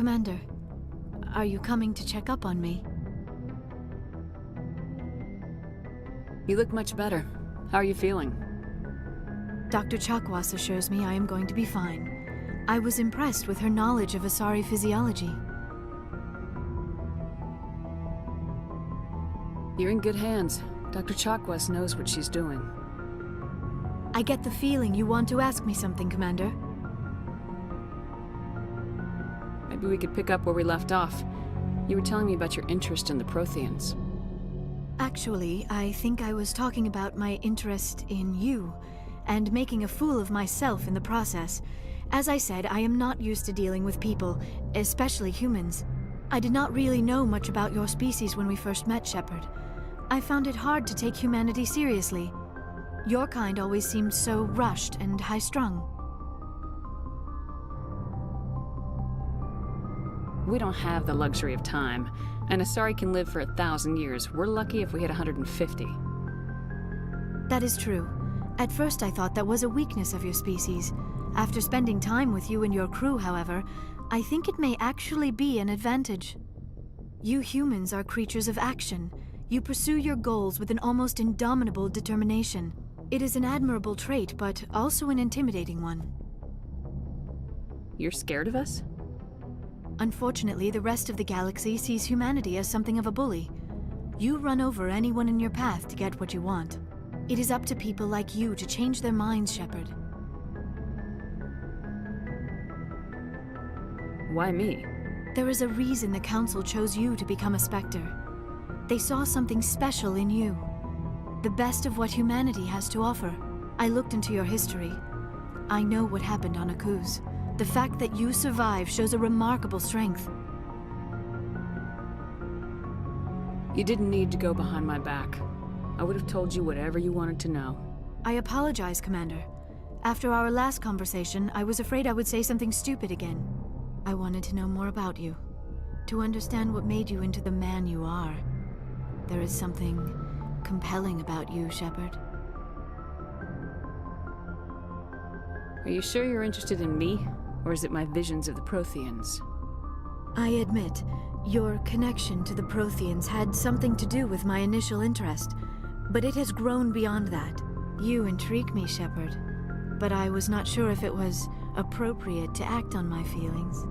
Commander, are you coming to check up on me? You look much better. How are you feeling? Dr. Chakwas assures me I am going to be fine. I was impressed with her knowledge of Asari physiology. You're in good hands. Dr. Chakwas knows what she's doing. I get the feeling you want to ask me something, Commander. Maybe we could pick up where we left off. You were telling me about your interest in the Protheans. Actually, I think I was talking about my interest in you, and making a fool of myself in the process. As I said, I am not used to dealing with people, especially humans. I did not really know much about your species when we first met, Shepard. I found it hard to take humanity seriously. Your kind always seemed so rushed and high-strung. We don't have the luxury of time, and Asari can live for 1,000 years. We're lucky if we hit 150. That is true. At first I thought that was a weakness of your species. After spending time with you and your crew, however, I think it may actually be an advantage. You humans are creatures of action. You pursue your goals with an almost indomitable determination. It is an admirable trait, but also an intimidating one. You're scared of us? Unfortunately, the rest of the galaxy sees humanity as something of a bully. You run over anyone in your path to get what you want. It is up to people like you to change their minds, Shepard. Why me? There is a reason the Council chose you to become a Spectre. They saw something special in you. The best of what humanity has to offer. I looked into your history. I know what happened on Akuz. The fact that you survived shows a remarkable strength. You didn't need to go behind my back. I would have told you whatever you wanted to know. I apologize, Commander. After our last conversation, I was afraid I would say something stupid again. I wanted to know more about you. To understand what made you into the man you are. There is something compelling about you, Shepard. Are you sure you're interested in me? Or is it my visions of the Protheans? I admit, your connection to the Protheans had something to do with my initial interest, but it has grown beyond that. You intrigue me, Shepard, but I was not sure if it was appropriate to act on my feelings.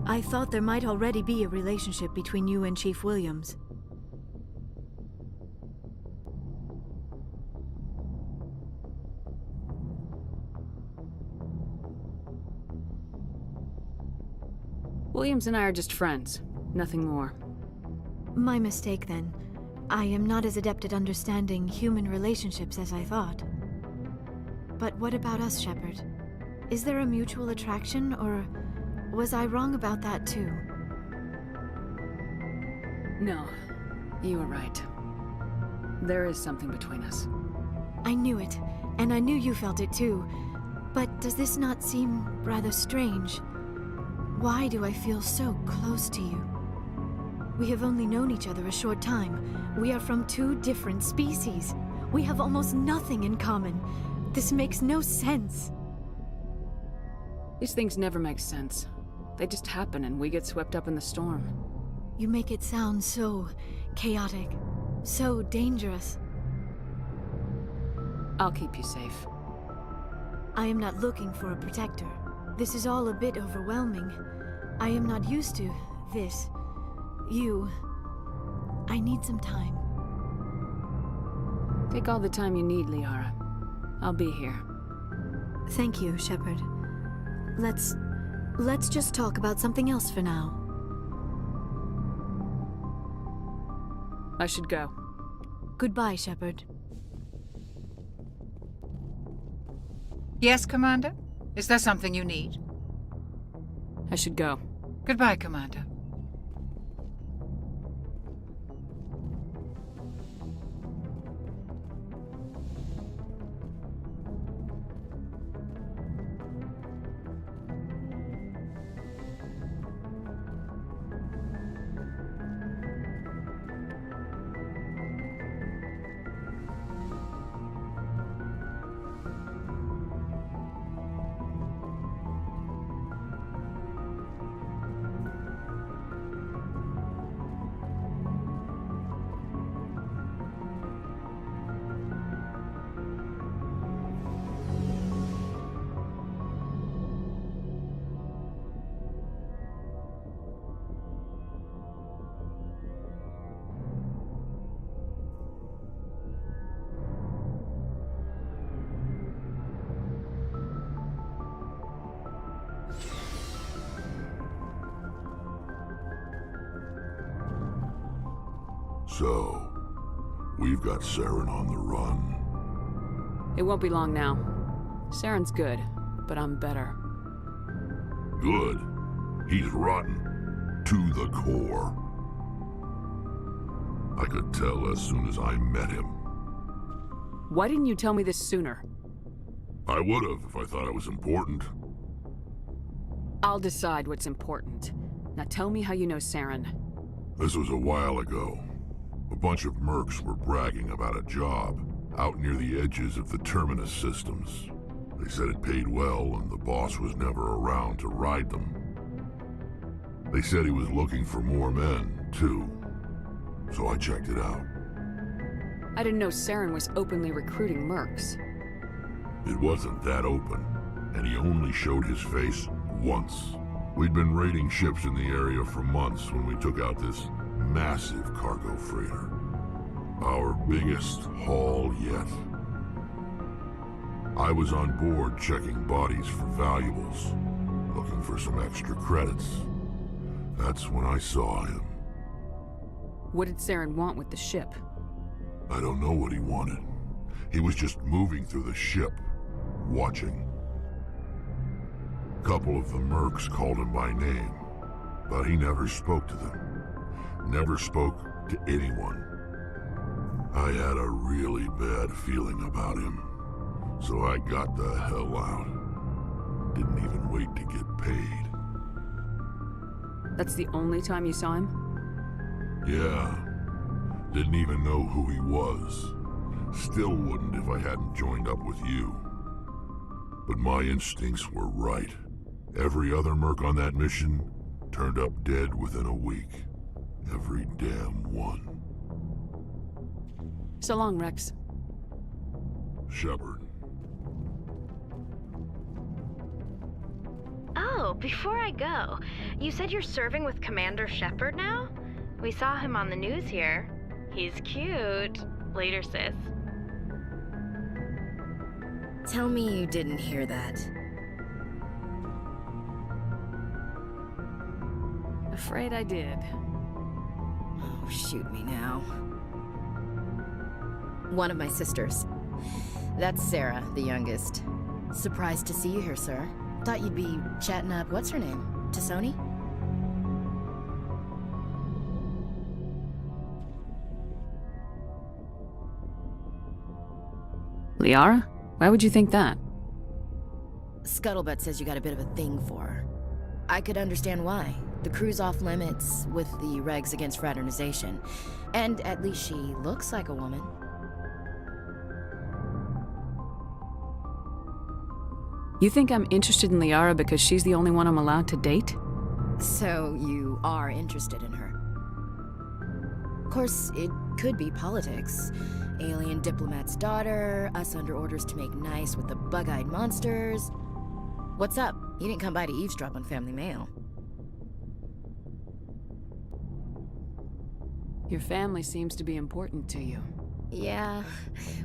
I thought there might already be a relationship between you and Chief Williams. Williams and I are just friends. Nothing more. My mistake, then. I am not as adept at understanding human relationships as I thought. But what about us, Shepard? Is there a mutual attraction, or was I wrong about that too? No, you were right. There is something between us. I knew it, and I knew you felt it too. But does this not seem rather strange? Why do I feel so close to you? We have only known each other a short time. We are from two different species. We have almost nothing in common. This makes no sense. These things never make sense. They just happen and we get swept up in the storm. You make it sound so chaotic, so dangerous. I'll keep you safe. I am not looking for a protector. This is all a bit overwhelming. I am not used to this. You. I need some time. Take all the time you need, Liara. I'll be here. Thank you, Shepard. Let's just talk about something else for now. I should go. Goodbye, Shepard. Yes, Commander? Is there something you need? I should go. Goodbye, Commander. So, we've got Saren on the run. It won't be long now. Saren's good, but I'm better. Good. He's rotten. To the core. I could tell as soon as I met him. Why didn't you tell me this sooner? I would've if I thought it was important. I'll decide what's important. Now tell me how you know Saren. This was a while ago. A bunch of mercs were bragging about a job out near the edges of the Terminus systems. They said it paid well and the boss was never around to ride them. They said he was looking for more men, too. So I checked it out. I didn't know Saren was openly recruiting mercs. It wasn't that open, and he only showed his face once. We'd been raiding ships in the area for months when we took out this massive cargo freighter. Our biggest haul yet. I was on board checking bodies for valuables, looking for some extra credits. That's when I saw him. What did Saren want with the ship? I don't know what he wanted. He was just moving through the ship, watching. A couple of the mercs called him by name, but he never spoke to them. Never spoke to anyone. I had a really bad feeling about him, so I got the hell out. Didn't even wait to get paid. That's the only time you saw him? Yeah. Didn't even know who he was. Still wouldn't if I hadn't joined up with you. But my instincts were right. Every other merc on that mission turned up dead within a week. Every damn one. So long, Rex. Shepard. Oh, before I go, you said you're serving with Commander Shepard now? We saw him on the news here. He's cute. Later, sis. Tell me you didn't hear that. Afraid I did. Oh, shoot me now. One of my sisters. That's Sarah, the youngest. Surprised to see you here, sir. Thought you'd be chatting up, what's her name? T'Soni? Liara? Why would you think that? Scuttlebutt says you got a bit of a thing for her. I could understand why. The crew's off limits with the regs against fraternization. And at least she looks like a woman. You think I'm interested in Liara because she's the only one I'm allowed to date? So you are interested in her. Of course, it could be politics. Alien diplomat's daughter, us under orders to make nice with the bug-eyed monsters. What's up? You didn't come by to eavesdrop on Family Mail. Your family seems to be important to you. Yeah,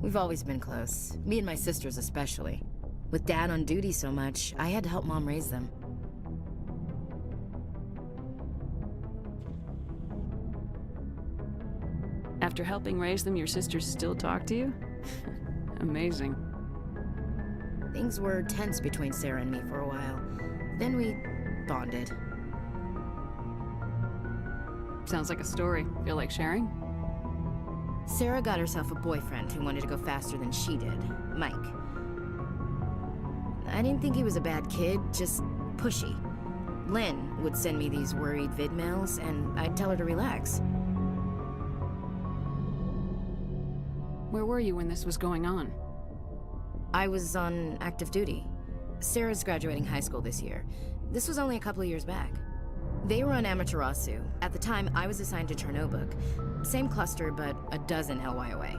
we've always been close. Me and my sisters especially. With Dad on duty so much, I had to help Mom raise them. After helping raise them, your sisters still talk to you? Amazing. Things were tense between Sarah and me for a while. Then we bonded. Sounds like a story. Feel like sharing? Sarah got herself a boyfriend who wanted to go faster than she did, Mike. I didn't think he was a bad kid, just pushy. Lynn would send me these worried vid mails, and I'd tell her to relax. Where were you when this was going on? I was on active duty. Sarah's graduating high school this year. This was only a couple of years back. They were on Amaterasu. At the time, I was assigned to Chernobog. Same cluster, but a dozen LY away.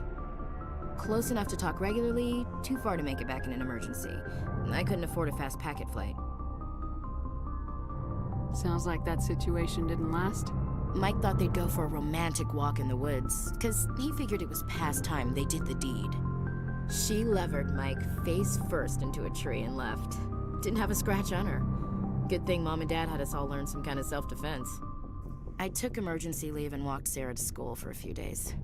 Close enough to talk regularly, too far to make it back in an emergency. I couldn't afford a fast packet flight. Sounds like that situation didn't last. Mike thought they'd go for a romantic walk in the woods, because he figured it was past time they did the deed. She levered Mike face first into a tree and left. Didn't have a scratch on her. Good thing Mom and Dad had us all learn some kind of self-defense. I took emergency leave and walked Sarah to school for a few days.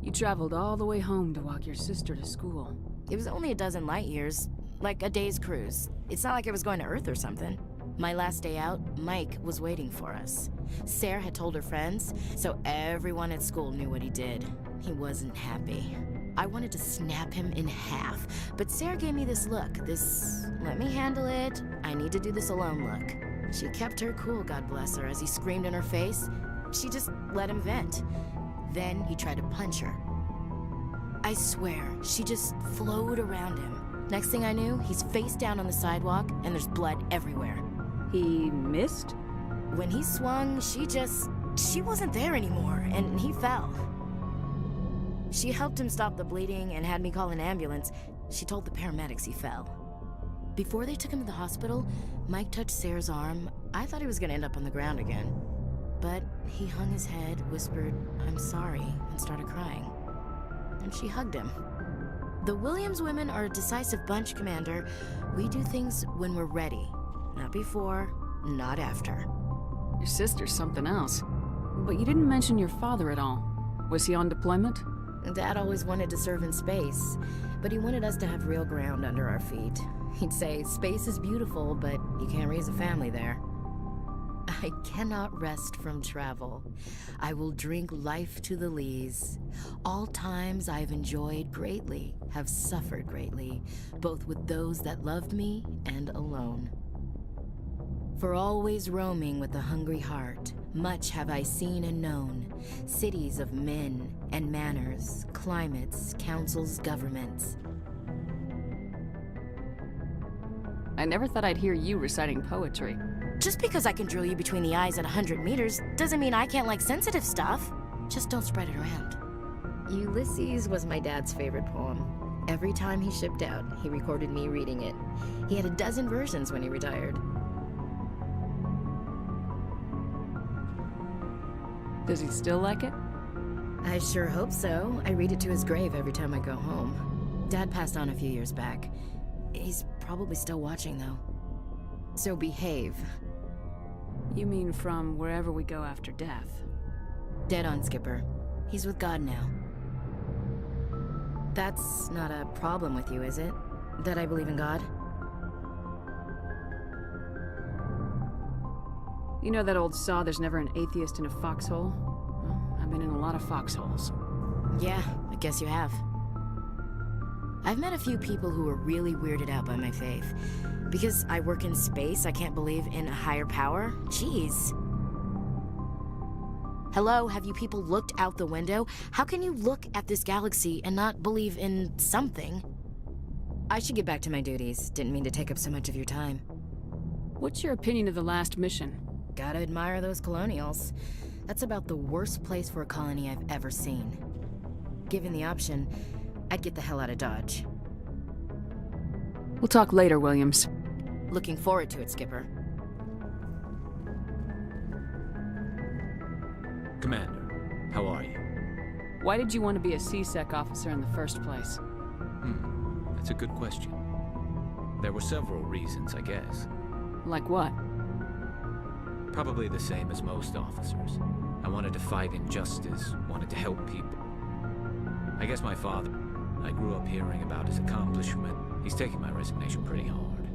You traveled all the way home to walk your sister to school. It was only a dozen light years, like a day's cruise. It's not like I was going to Earth or something. My last day out, Mike was waiting for us. Sarah had told her friends, so everyone at school knew what he did. He wasn't happy. I wanted to snap him in half, but Sarah gave me this look, this let me handle it, I need to do this alone look. She kept her cool, God bless her, as he screamed in her face. She just let him vent. Then he tried to punch her. I swear, she just flowed around him. Next thing I knew, he's face down on the sidewalk, and there's blood everywhere. He missed? When he swung, she wasn't there anymore, and he fell. She helped him stop the bleeding and had me call an ambulance. She told the paramedics he fell. Before they took him to the hospital, Mike touched Sarah's arm. I thought he was gonna end up on the ground again. But he hung his head, whispered, "I'm sorry," and started crying. And she hugged him. The Williams women are a decisive bunch, Commander. We do things when we're ready. Not before, not after. Your sister's something else. But you didn't mention your father at all. Was he on deployment? Dad always wanted to serve in space, but he wanted us to have real ground under our feet. He'd say, space is beautiful, but you can't raise a family there. I cannot rest from travel. I will drink life to the lees. All times I've enjoyed greatly, have suffered greatly, both with those that loved me and alone. For always roaming with a hungry heart, much have I seen and known, cities of men and manners, climates, councils, governments. I never thought I'd hear you reciting poetry. Just because I can drill you between the eyes at 100 meters doesn't mean I can't like sensitive stuff. Just don't spread it around. Ulysses was my dad's favorite poem. Every time he shipped out, he recorded me reading it. He had a dozen versions when he retired. Does he still like it? I sure hope so. I read it to his grave every time I go home. Dad passed on a few years back. He's probably still watching, though. So behave. You mean from wherever we go after death? Dead on, Skipper. He's with God now. That's not a problem with you, is it? That I believe in God? You know that old saw, there's never an atheist in a foxhole? Well, I've been in a lot of foxholes. Yeah, I guess you have. I've met a few people who were really weirded out by my faith. Because I work in space, I can't believe in a higher power? Jeez. Hello, have you people looked out the window? How can you look at this galaxy and not believe in something? I should get back to my duties. Didn't mean to take up so much of your time. What's your opinion of the last mission? Gotta admire those colonials. That's about the worst place for a colony I've ever seen. Given the option, I'd get the hell out of Dodge. We'll talk later, Williams. Looking forward to it, Skipper. Commander, how are you? Why did you want to be a CSEC officer in the first place? That's a good question. There were several reasons, I guess. Like what? Probably the same as most officers. I wanted to fight injustice, wanted to help people. I guess my father, I grew up hearing about his accomplishment. He's taking my resignation pretty hard.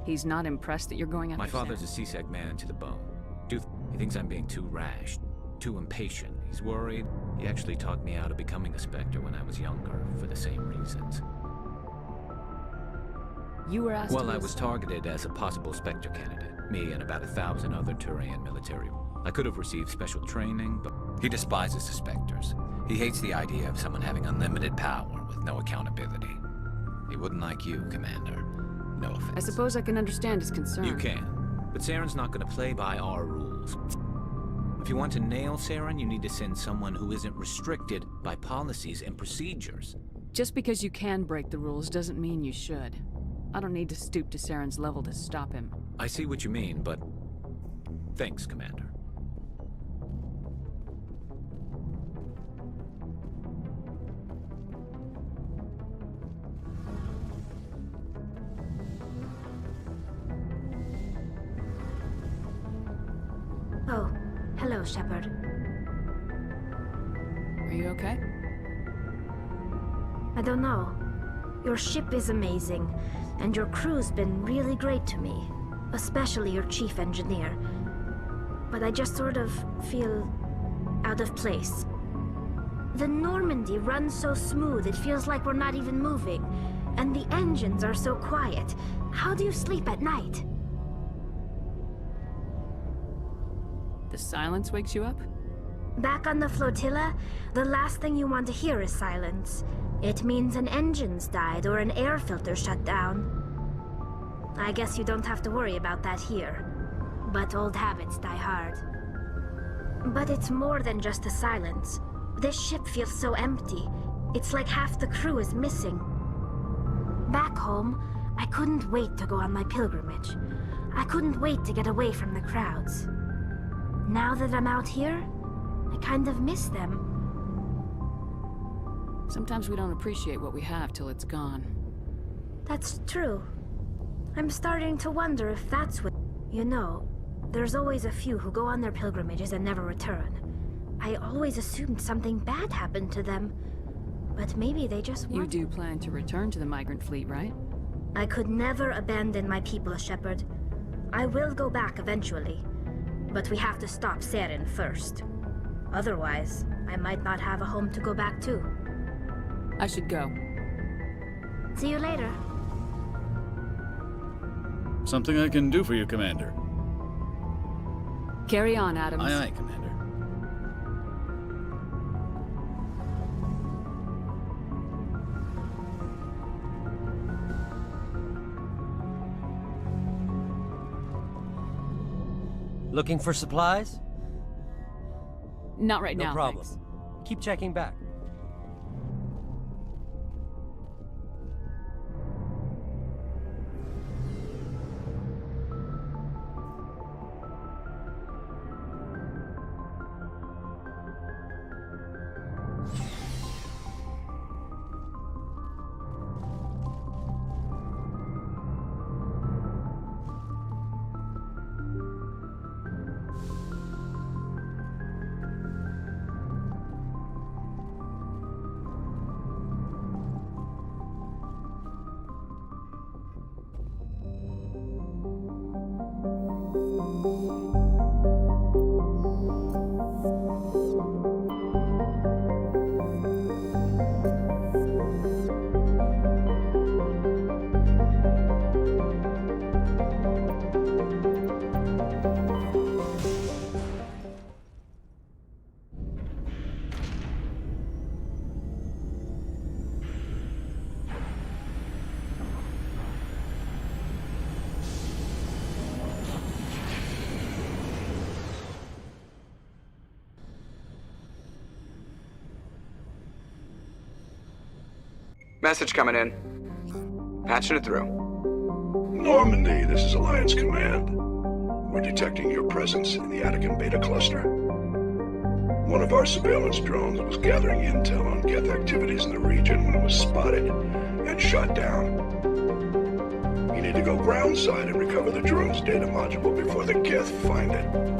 He's not impressed that you're going after My father's Sam. a CSEC man to the bone. He thinks I'm being too rash, too impatient. He's worried. He actually talked me out of becoming a Spectre when I was younger, for the same reasons. You were asked Well, to I was targeted as a possible Spectre candidate. Me and about 1,000 other Turian military. I could have received special training, but... He despises the Spectres. He hates the idea of someone having unlimited power with no accountability. He wouldn't like you, Commander. No offense. I suppose I can understand his concern. You can. But Saren's not going to play by our rules. If you want to nail Saren, you need to send someone who isn't restricted by policies and procedures. Just because you can break the rules doesn't mean you should. I don't need to stoop to Saren's level to stop him. I see what you mean, but... Thanks, Commander. Hello, Shepard. Are you okay? I don't know. Your ship is amazing, and your crew's been really great to me. Especially your chief engineer. But I just sort of feel out of place. The Normandy runs so smooth it feels like we're not even moving. And the engines are so quiet. How do you sleep at night? The silence wakes you up? Back on the flotilla, the last thing you want to hear is silence. It means an engine's died or an air filter shut down. I guess you don't have to worry about that here. But old habits die hard. But it's more than just the silence. This ship feels so empty. It's like half the crew is missing. Back home, I couldn't wait to go on my pilgrimage. I couldn't wait to get away from the crowds. Now that I'm out here, I kind of miss them. Sometimes we don't appreciate what we have till it's gone. That's true. I'm starting to wonder if that's what... You know, there's always a few who go on their pilgrimages and never return. I always assumed something bad happened to them. But maybe they just want... You do plan to return to the migrant fleet, right? I could never abandon my people, Shepard. I will go back eventually. But we have to stop Saren first. Otherwise, I might not have a home to go back to. I should go. See you later. Something I can do for you, Commander. Carry on, Adams. Aye, aye, Commander. Looking for supplies? Not right now, No problem. thanks. Keep checking back. Message coming in. Patching it through. Normandy, this is Alliance Command. We're detecting your presence in the Attican Beta Cluster. One of our surveillance drones was gathering intel on Geth activities in the region when it was spotted and shot down. You need to go groundside and recover the drone's data module before the Geth find it.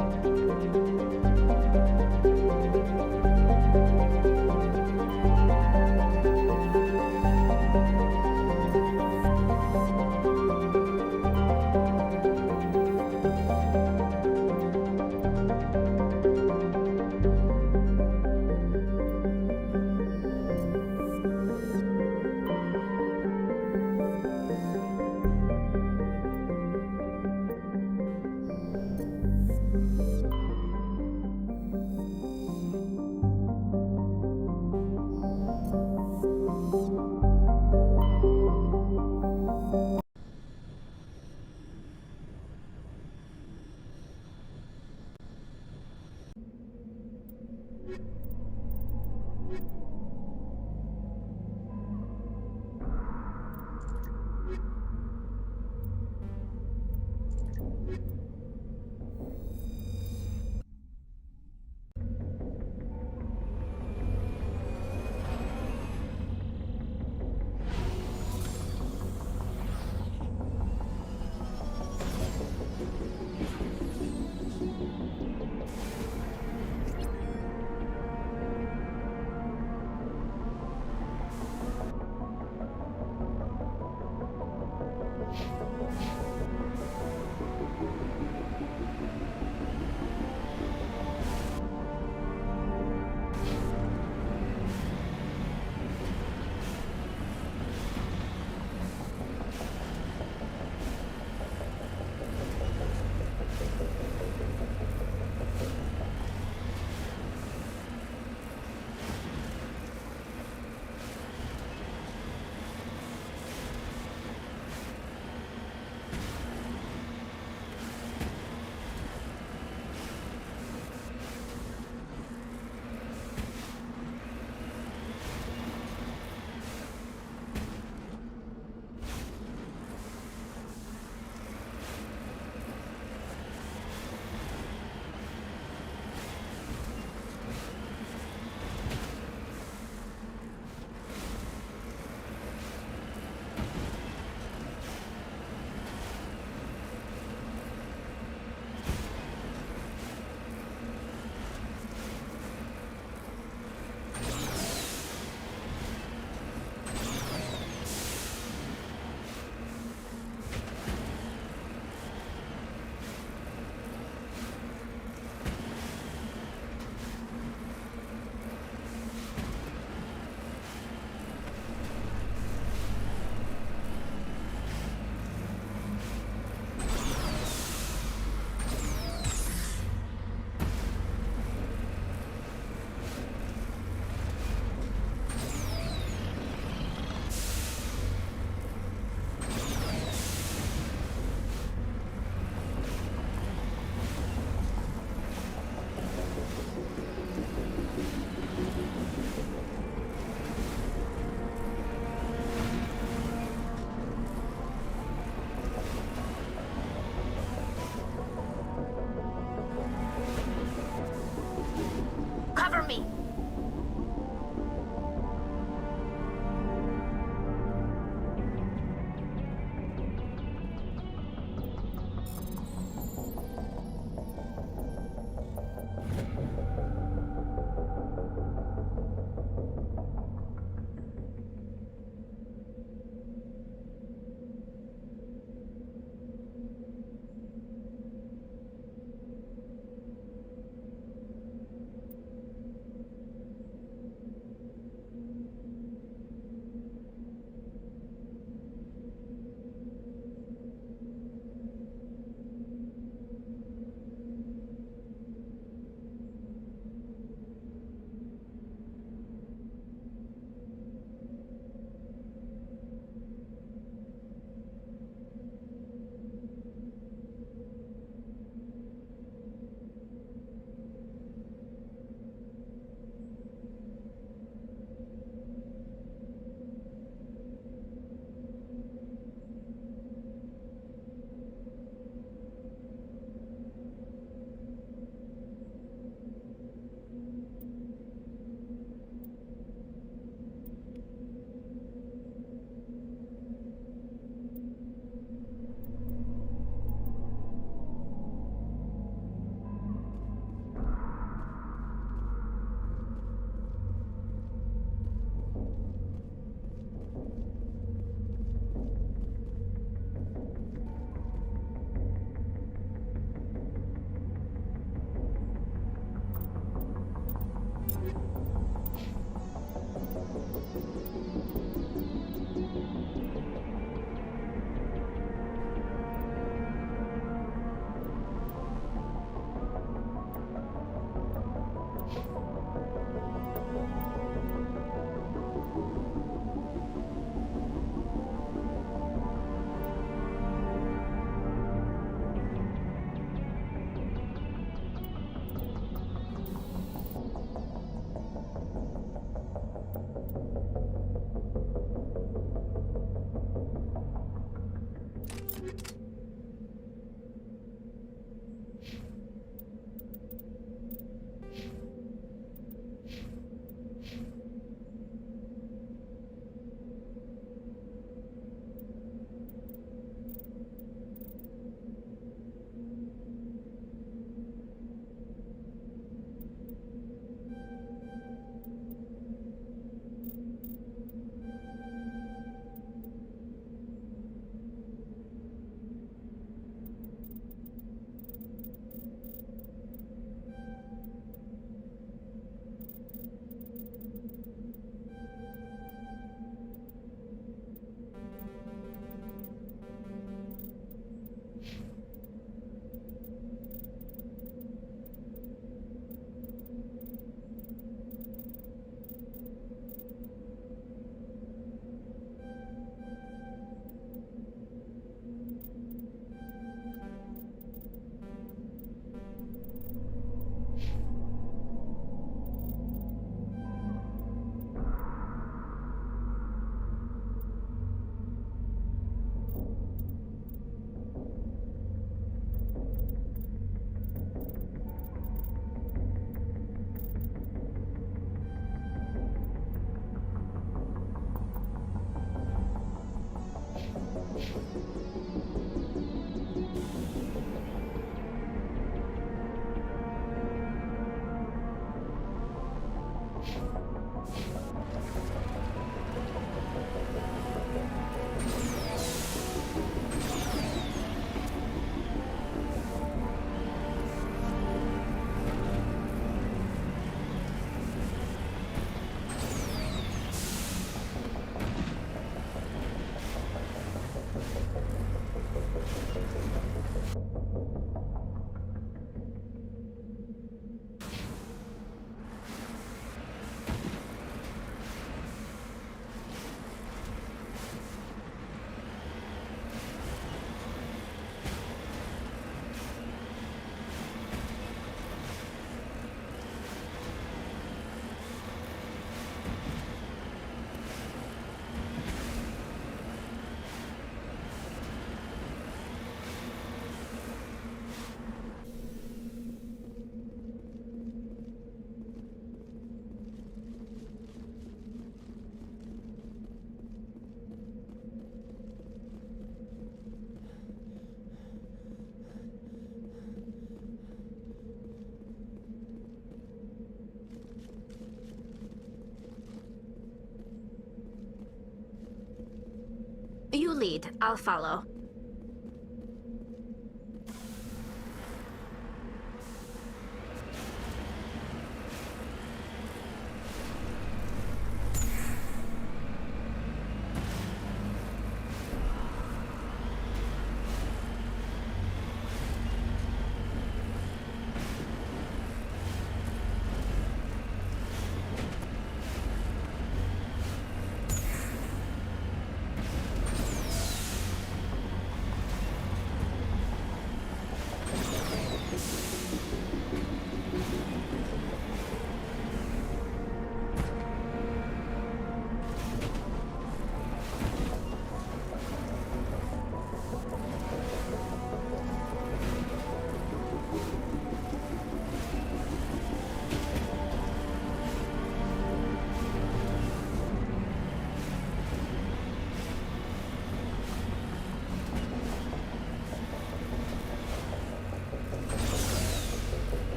lead. I'll follow.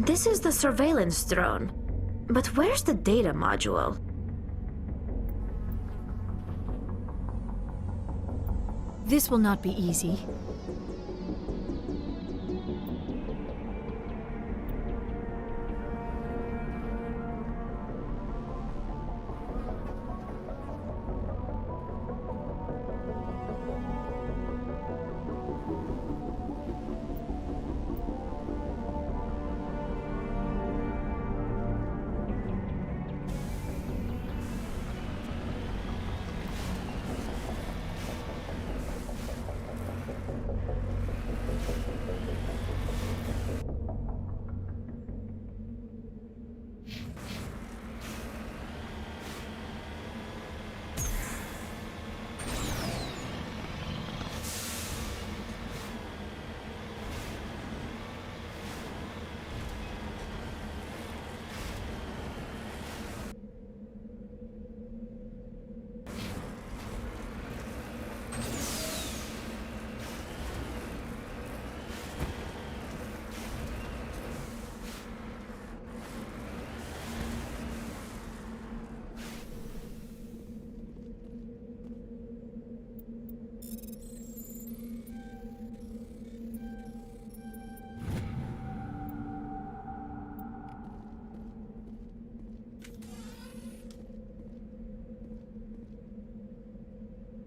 This is the surveillance drone. But where's the data module? This will not be easy.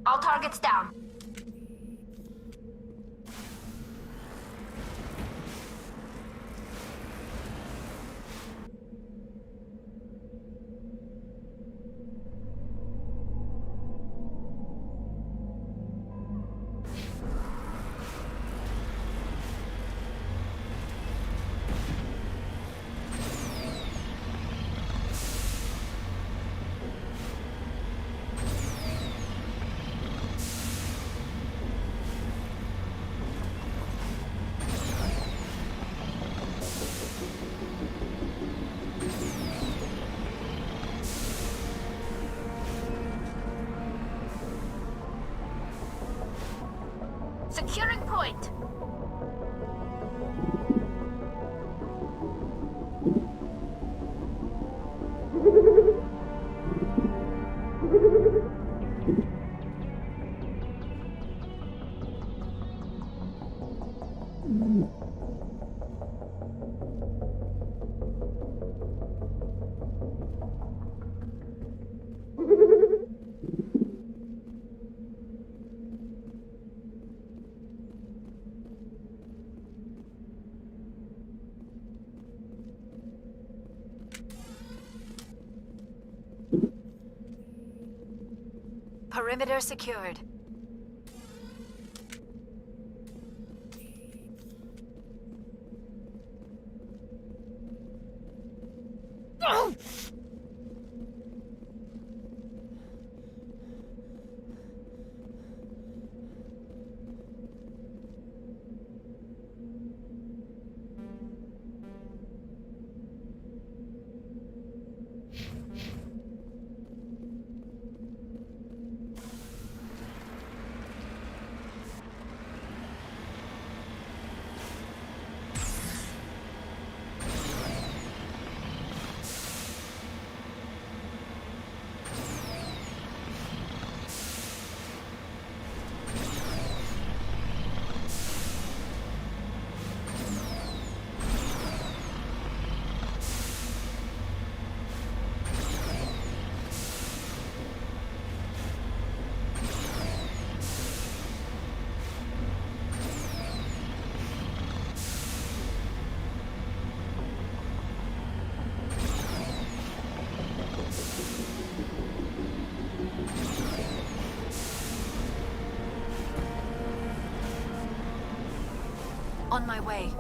All targets down. Perimeter secured. On my way.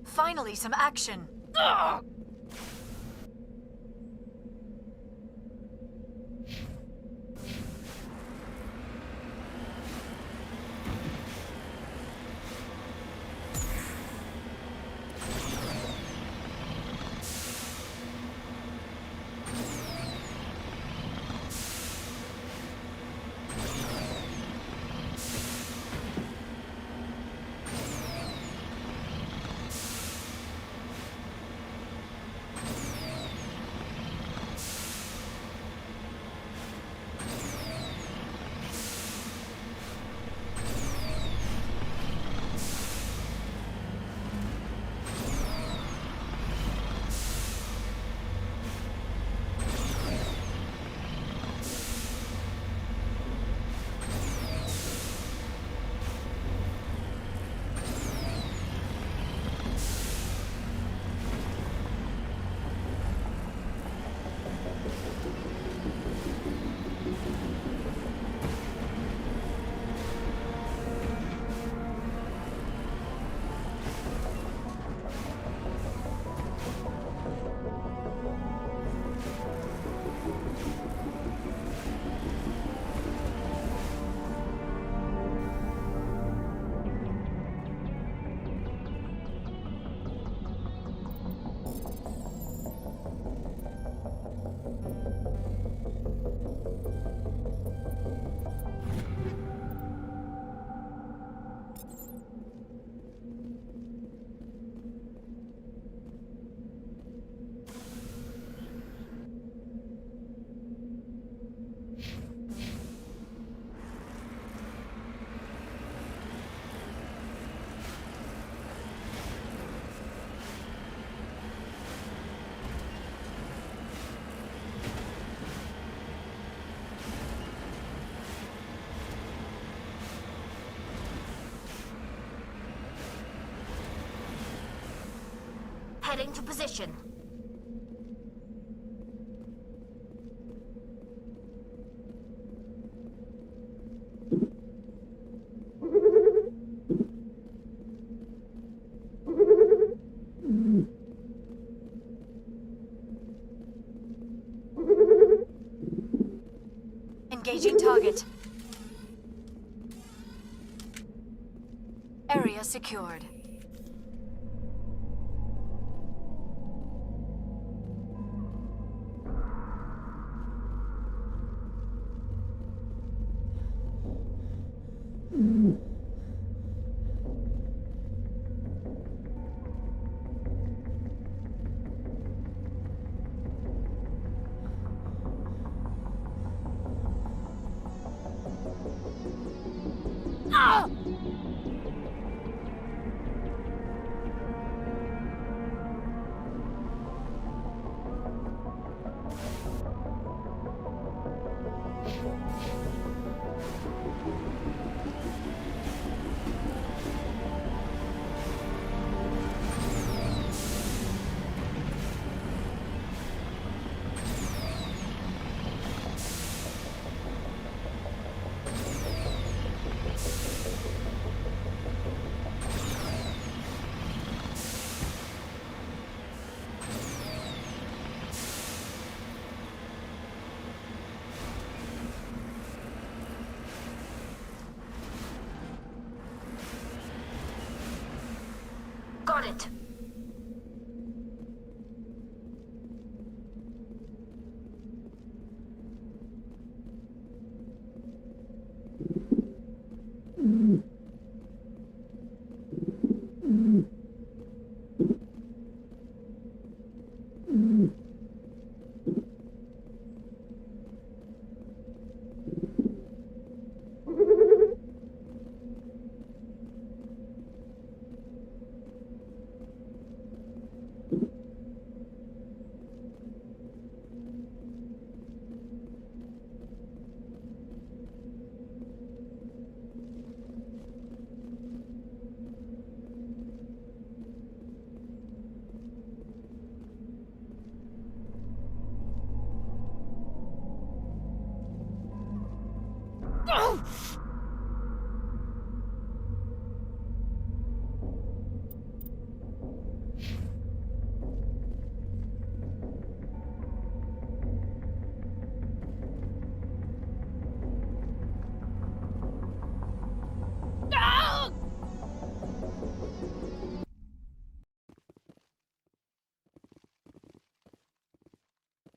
Finally, some action. Ugh! Heading to position. Engaging target. Area secured. Got it.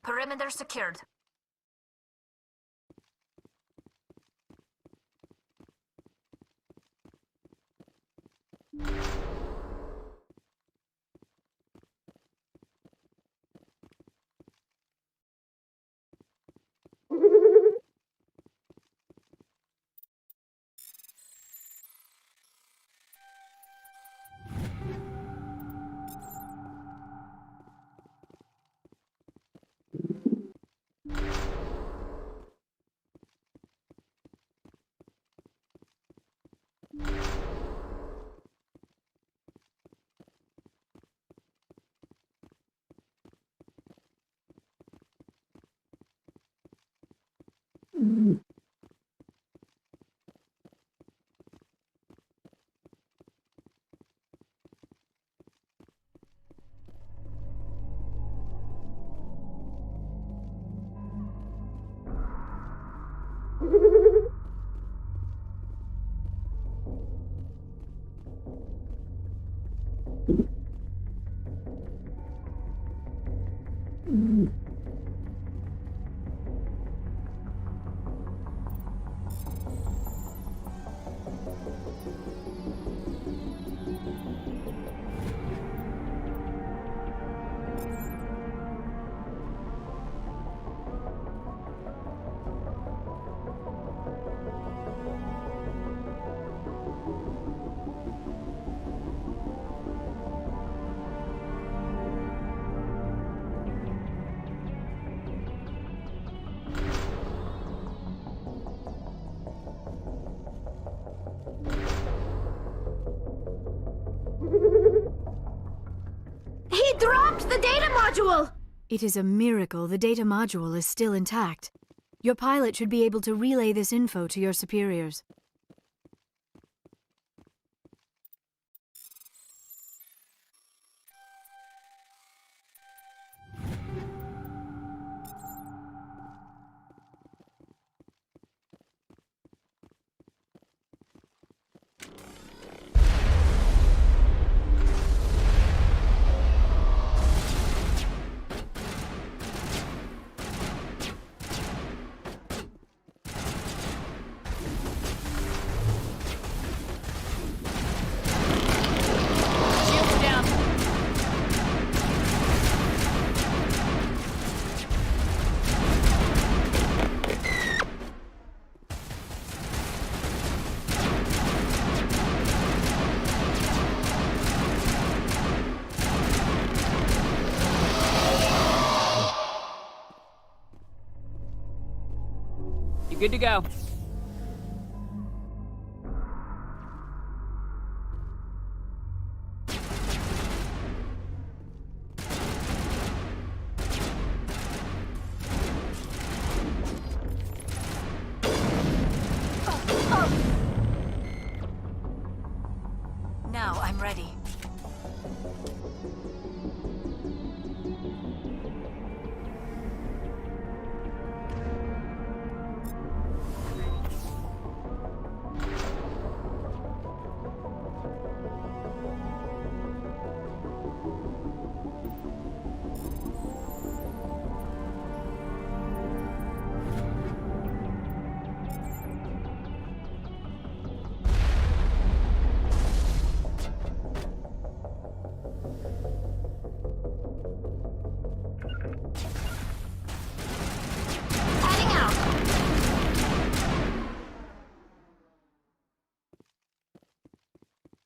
Perimeter secured. He dropped the data module! It is a miracle the data module is still intact. Your pilot should be able to relay this info to your superiors. Good to go. Now I'm ready.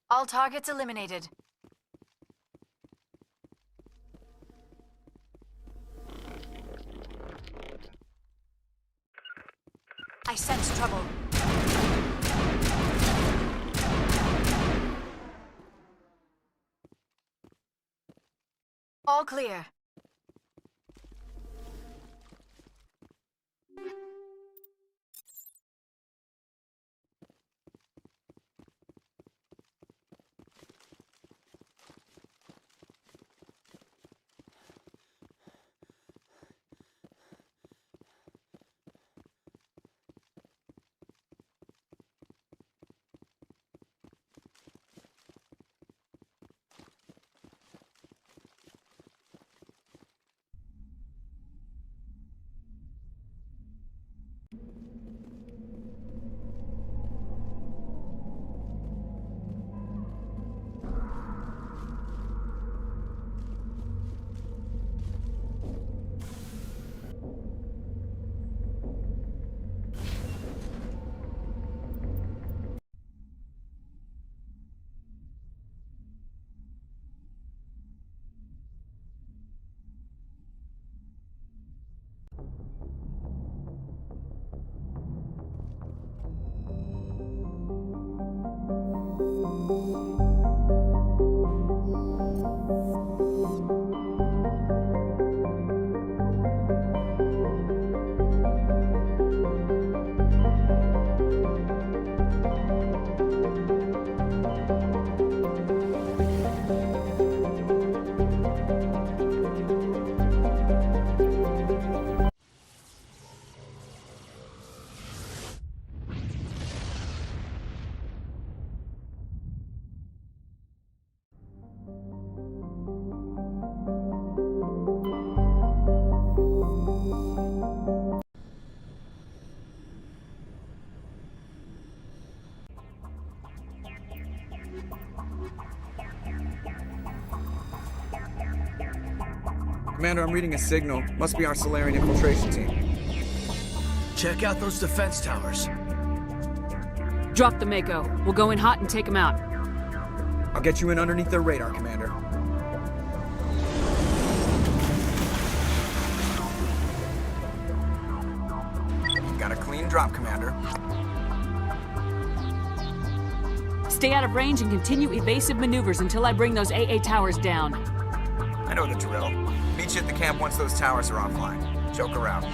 All targets eliminated. I sense trouble. All clear. Commander, I'm reading a signal. Must be our Solarian infiltration team. Check out those defense towers. Drop the Mako. We'll go in hot and take them out. I'll get you in underneath their radar, Commander. Got a clean drop, Commander. Stay out of range and continue evasive maneuvers until I bring those AA towers down. I know the drill. Meet you at the camp once those towers are offline. Joke around.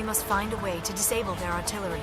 We must find a way to disable their artillery.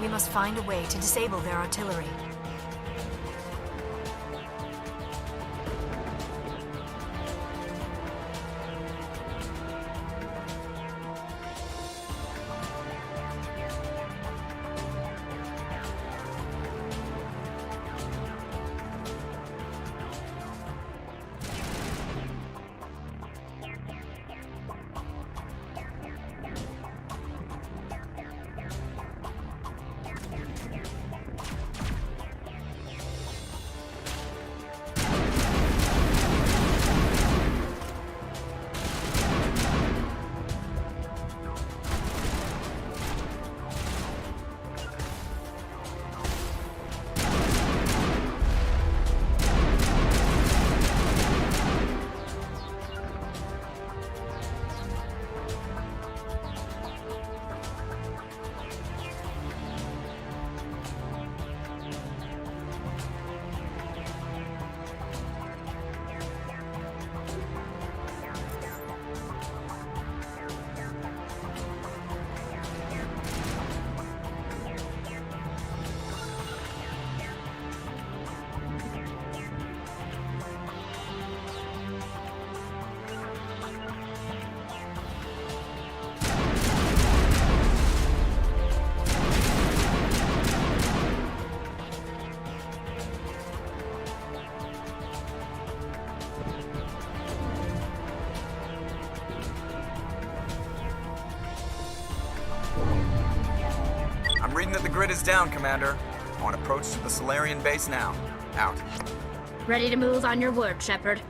We must find a way to disable their artillery. I'm reading that the grid is down, Commander. On approach to the Solarian base now. Out. Ready to move on your word, Shepard.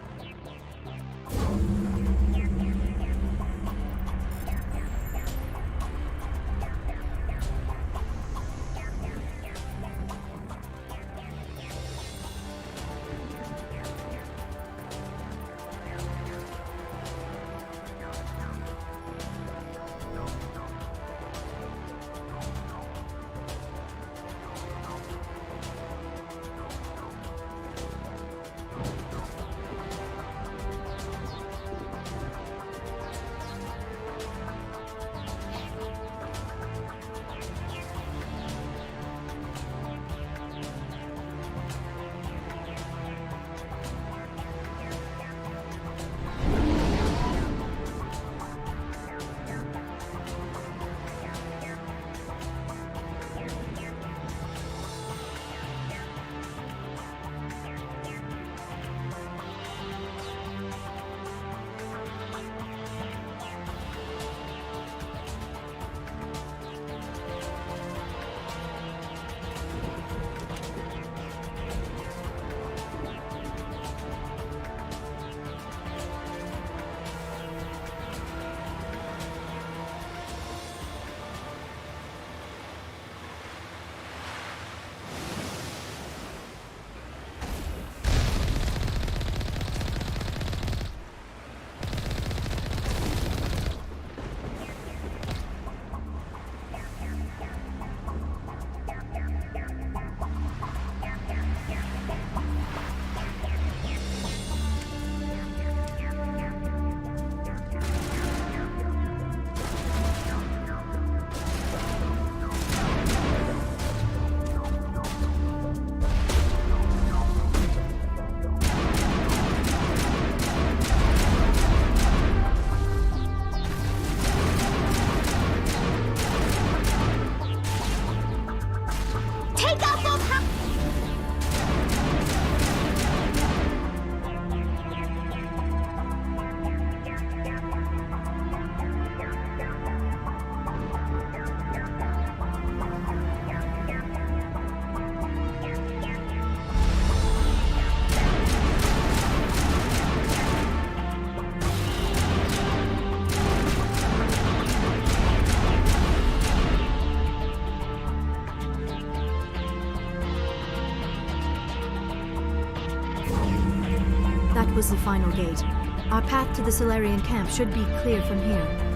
That was the final gate. Our path to the Solarian camp should be clear from here.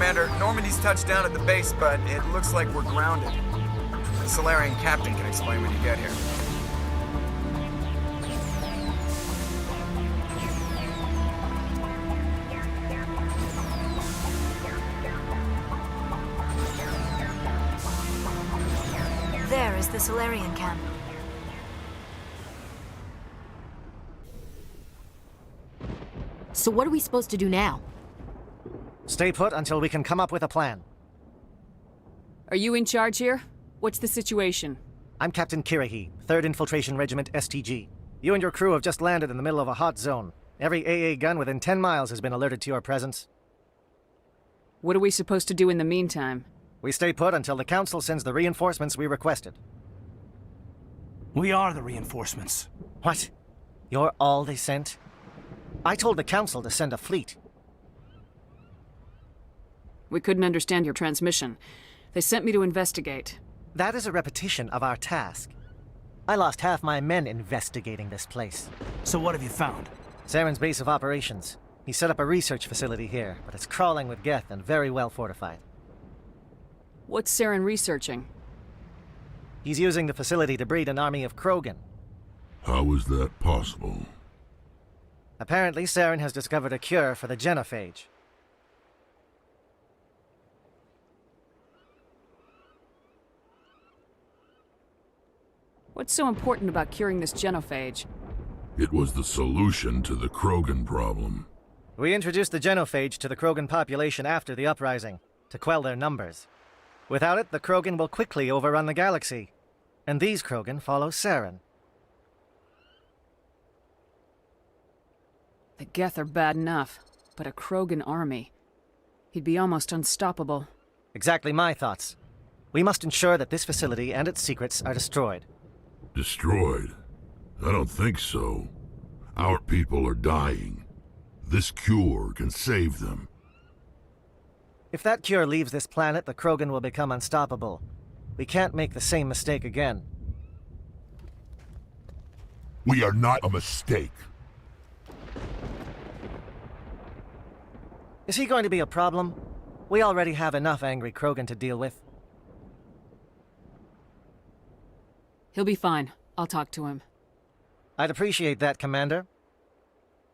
Commander, Normandy's touched down at the base, but it looks like we're grounded. The Solarian captain can explain when you get here. There is the Solarian camp. So what are we supposed to do now? Stay put until we can come up with a plan. Are you in charge here? What's the situation? I'm Captain Kirrahe, 3rd Infiltration Regiment STG. You and your crew have just landed in the middle of a hot zone. Every AA gun within 10 miles has been alerted to your presence. What are we supposed to do in the meantime? We stay put until the Council sends the reinforcements we requested. We are the reinforcements. What? You're all they sent? I told the Council to send a fleet. We couldn't understand your transmission. They sent me to investigate. That is a repetition of our task. I lost half my men investigating this place. So what have you found? Saren's base of operations. He set up a research facility here, but it's crawling with Geth and very well fortified. What's Saren researching? He's using the facility to breed an army of Krogan. How is that possible? Apparently, Saren has discovered a cure for the genophage. What's so important about curing this genophage? It was the solution to the Krogan problem. We introduced the genophage to the Krogan population after the uprising, to quell their numbers. Without it, the Krogan will quickly overrun the galaxy. And these Krogan follow Saren. The Geth are bad enough, but a Krogan army. He'd be almost unstoppable. Exactly my thoughts. We must ensure that this facility and its secrets are destroyed. Destroyed? I don't think so. Our people are dying. This cure can save them. If that cure leaves this planet, the Krogan will become unstoppable. We can't make the same mistake again. We are not a mistake. Is he going to be a problem? We already have enough angry Krogan to deal with. He'll be fine. I'll talk to him. I'd appreciate that, Commander.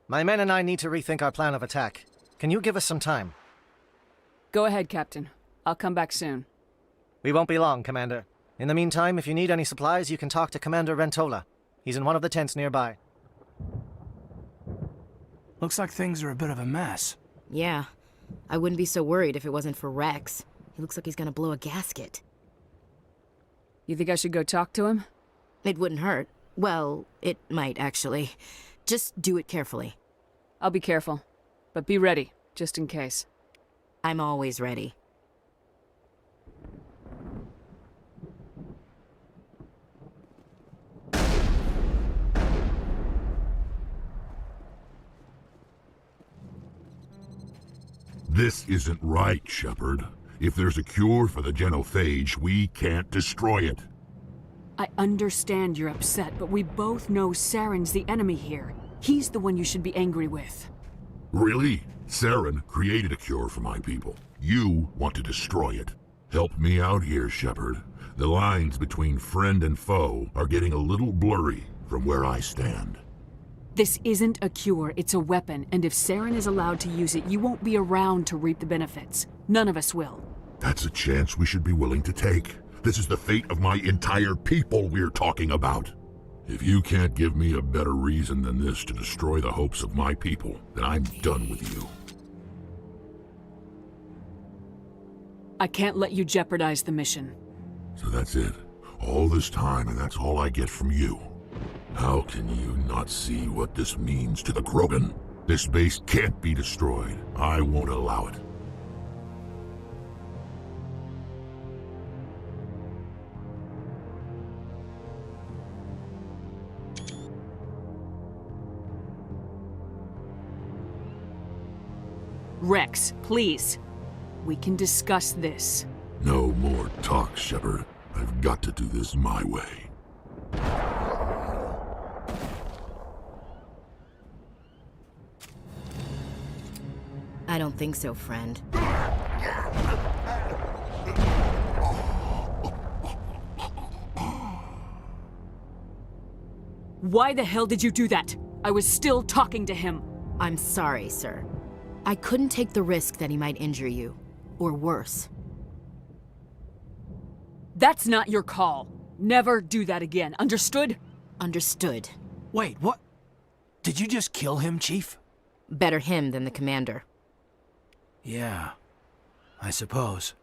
My men and I need to rethink our plan of attack. Can you give us some time? Go ahead, Captain. I'll come back soon. We won't be long, Commander. In the meantime, if you need any supplies, you can talk to Commander Rentola. He's in one of the tents nearby. Looks like things are a bit of a mess. Yeah. I wouldn't be so worried if it wasn't for Rex. He looks like he's gonna blow a gasket. You think I should go talk to him? It wouldn't hurt. Well, it might, actually. Just do it carefully. I'll be careful. But be ready, just in case. I'm always ready. This isn't right, Shepard. If there's a cure for the genophage, we can't destroy it. I understand you're upset, but we both know Saren's the enemy here. He's the one you should be angry with. Really? Saren created a cure for my people. You want to destroy it. Help me out here, Shepard. The lines between friend and foe are getting a little blurry from where I stand. This isn't a cure, it's a weapon, and if Saren is allowed to use it, you won't be around to reap the benefits. None of us will. That's a chance we should be willing to take. This is the fate of my entire people we're talking about. If you can't give me a better reason than this to destroy the hopes of my people, then I'm done with you. I can't let you jeopardize the mission. So that's it. All this time, and that's all I get from you. How can you not see what this means to the Krogan? This base can't be destroyed. I won't allow it. Rex, please. We can discuss this. No more talk, Shepard. I've got to do this my way. I don't think so, friend. Why the hell did you do that? I was still talking to him. I'm sorry, sir. I couldn't take the risk that he might injure you. Or worse. That's not your call. Never do that again. Understood? Understood. Wait, what? Did you just kill him, Chief? Better him than the commander. Yeah, I suppose.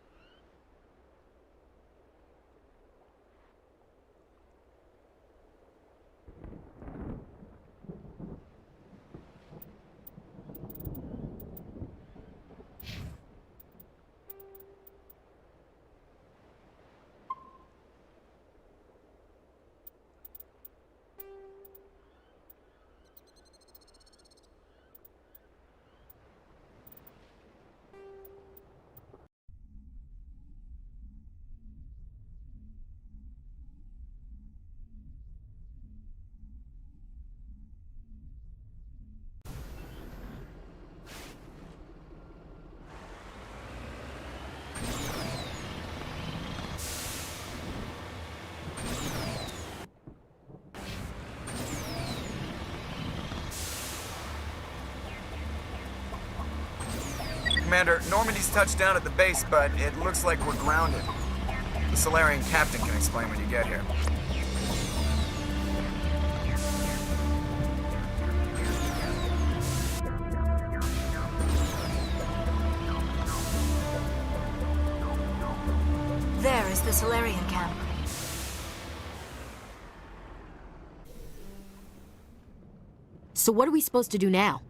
Commander, Normandy's touched down at the base, but it looks like we're grounded. The Salarian captain can explain when you get here. There is the Salarian camp. So what are we supposed to do now?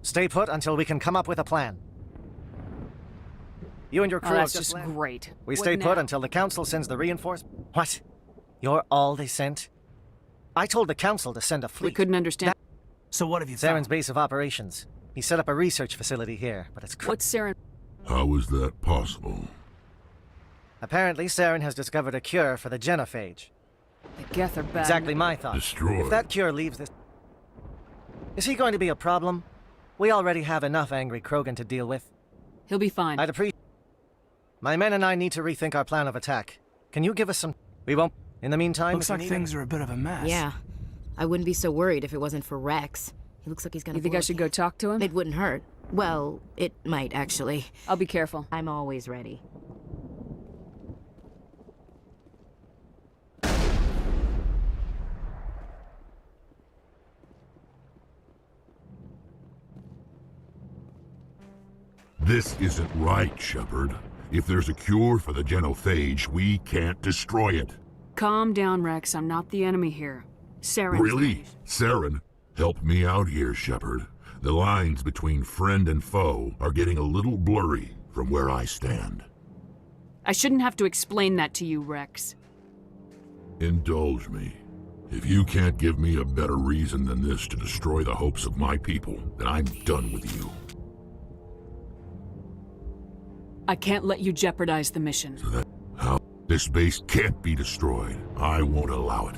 Stay put until we can come up with a plan. You and your crew that's have just landed. great. We What stay put now? until the Council sends the reinforcement. What? You're all they sent? I told the Council to send a fleet. We couldn't understand. So what have you Saren's found? base of operations. He set up a research facility here, but it's What's Saren? How is that possible? Apparently, Saren has discovered a cure for the genophage. The Geth are bad. Exactly my thought. Destroyed. If that cure leaves this... Is he going to be a problem? We already have enough angry Krogan to deal with. He'll be fine. I'd appreciate... My men and I need to rethink our plan of attack. Can you give us some... We won't... In the meantime... Looks like things are a bit of a mess. Yeah. I wouldn't be so worried if it wasn't for Rex. He looks like he's gonna... You think I should go talk to him? It wouldn't hurt. Well, it might, actually. I'll be careful. I'm always ready. This isn't right, Shepard. If there's a cure for the genophage, we can't destroy it. Calm down, Rex. I'm not the enemy here. Saren. Really? Saren? Help me out here, Shepard. The lines between friend and foe are getting a little blurry from where I stand. I shouldn't have to explain that to you, Rex. Indulge me. If you can't give me a better reason than this to destroy the hopes of my people, then I'm done with you. I can't let you jeopardize the mission. So that how this base can't be destroyed. I won't allow it.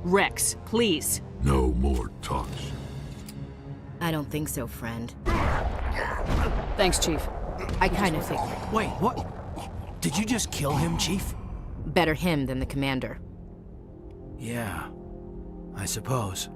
Rex, please. No more talks. I don't think so, friend. Thanks, Chief. I kind of figured. Wait, what? Did you just kill him, Chief? Better him than the commander. Yeah, I suppose.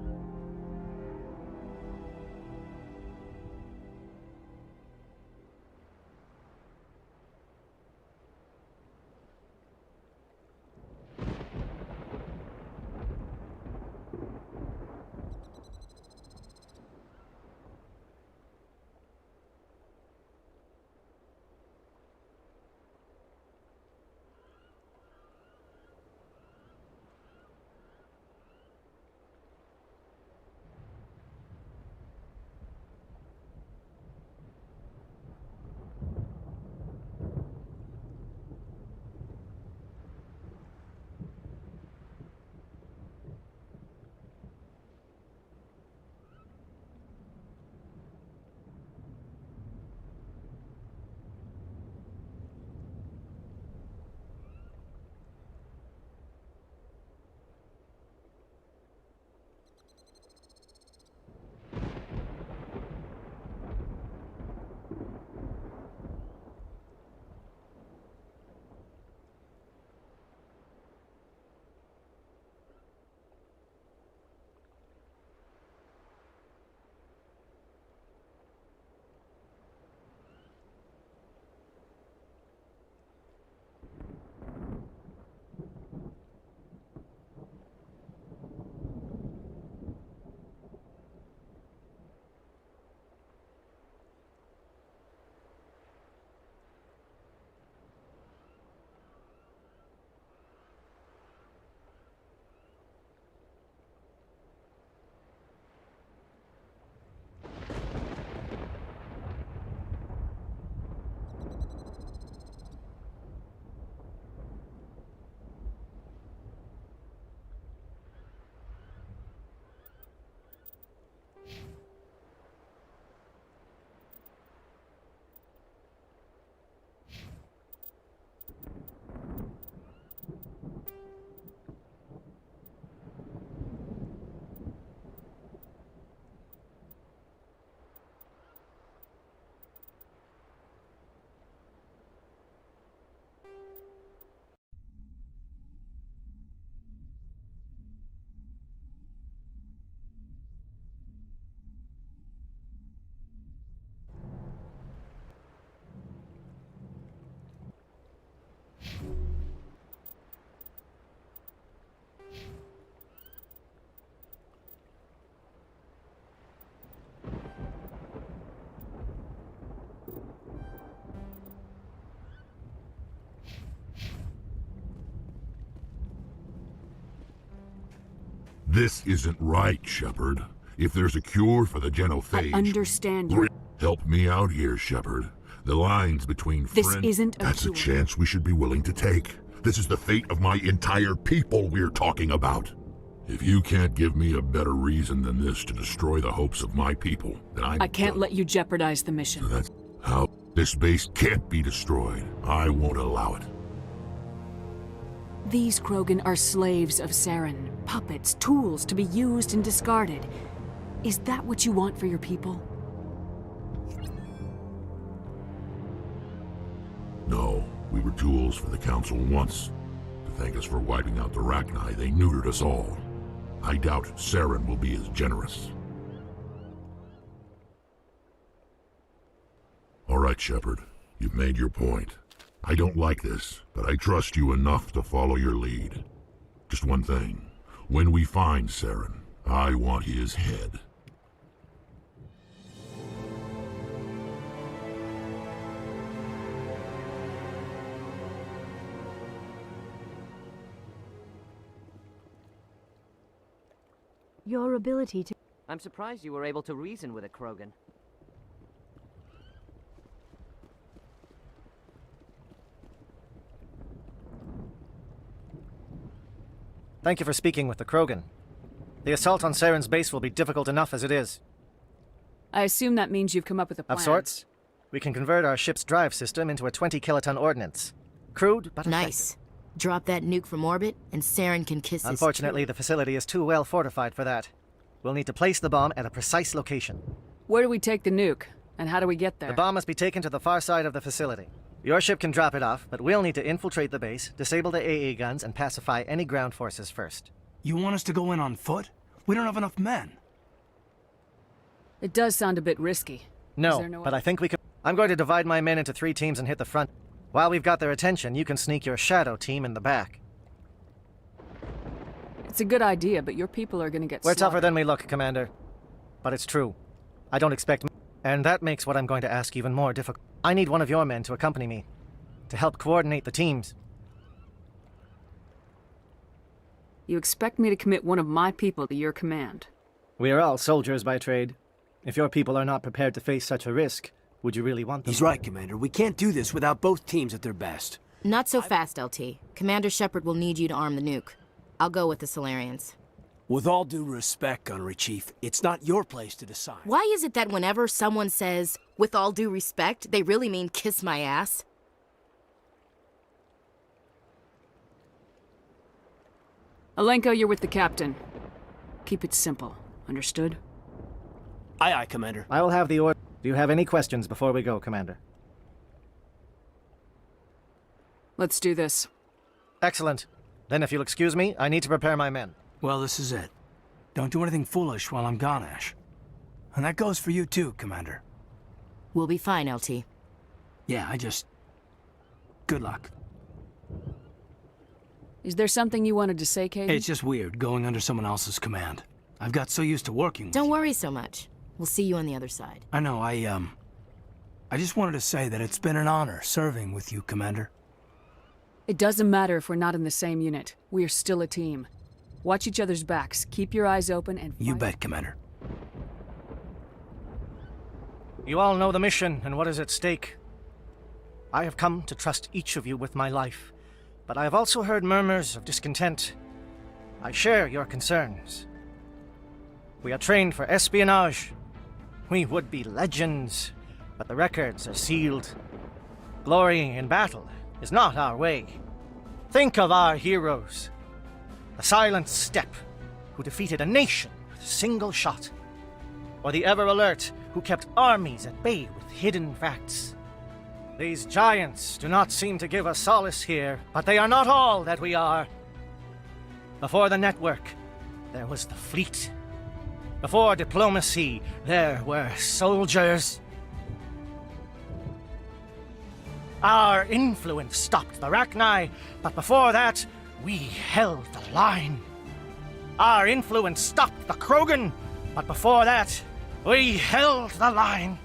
This isn't right, Shepard. If there's a cure for the genophage... I understand you. Help me out here, Shepard. The lines between This friend... isn't a That's cure. a chance we should be willing to take. This is the fate of my entire people we're talking about. If you can't give me a better reason than this to destroy the hopes of my people, then I can't let you jeopardize the mission. That's how... This base can't be destroyed. I won't allow it. These Krogan are slaves of Saren, puppets, tools to be used and discarded. Is that what you want for your people? No, we were tools for the Council once. To thank us for wiping out the Rachni, they neutered us all. I doubt Saren will be as generous. All right, Shepard. You've made your point. I don't like this, but I trust you enough to follow your lead. Just one thing. When we find Saren, I want his head. Your ability to... I'm surprised you were able to reason with a Krogan. Thank you for speaking with the Krogan. The assault on Saren's base will be difficult enough as it is. I assume that means you've come up with a plan. Of sorts. We can convert our ship's drive system into a 20-kiloton ordnance. Crude, but nice. effective. Drop that nuke from orbit, and Saren can kiss his... Unfortunately, the facility is too well fortified for that. We'll need to place the bomb at a precise location. Where do we take the nuke? And how do we get there? The bomb must be taken to the far side of the facility. Your ship can drop it off, but we'll need to infiltrate the base, disable the AA guns, and pacify any ground forces first. You want us to go in on foot? We don't have enough men. It does sound a bit risky. No, but I think we can... I'm going to divide my men into 3 teams and hit the front. While we've got their attention, you can sneak your shadow team in the back. It's a good idea, but your people are gonna get We're slaughtered. tougher than we look, Commander. But it's true. I don't expect... And that makes what I'm going to ask even more difficult. I need one of your men to accompany me, to help coordinate the teams. You expect me to commit one of my people to your command? We are all soldiers by trade. If your people are not prepared to face such a risk, would you really want them? He's right, Commander. We can't do this without both teams at their best. Not so fast, LT. Commander Shepard will need you to arm the nuke. I'll go with the Solarians. With all due respect, Gunnery Chief, it's not your place to decide. Why is it that whenever someone says, with all due respect, they really mean kiss my ass? Alenko, you're with the captain. Keep it simple. Understood? Aye, aye, Commander. I will have the order. Do you have any questions before we go, Commander? Let's do this. Excellent. Then if you'll excuse me, I need to prepare my men. Well, this is it. Don't do anything foolish while I'm gone, Ash. And that goes for you too, Commander. We'll be fine, LT. Yeah, good luck. Is there something you wanted to say, Caden? It's just weird, going under someone else's command. I've got so used to working with Don't worry so much. We'll see you on the other side. I know, I just wanted to say that it's been an honor serving with you, Commander. It doesn't matter if we're not in the same unit. We are still a team. Watch each other's backs. Keep your eyes open and... You bet, Commander. You all know the mission and what is at stake. I have come to trust each of you with my life, but I have also heard murmurs of discontent. I share your concerns. We are trained for espionage. We would be legends, but the records are sealed. Glorying in battle is not our way. Think of our heroes. The Silent Steppe, who defeated a nation with a single shot. Or the Ever Alert, who kept armies at bay with hidden facts. These giants do not seem to give us solace here, but they are not all that we are. Before the network, there was the fleet. Before diplomacy, there were soldiers. Our influence stopped the Rachni, but before that, we held the line. Our influence stopped the Krogan, but before that, we held the line.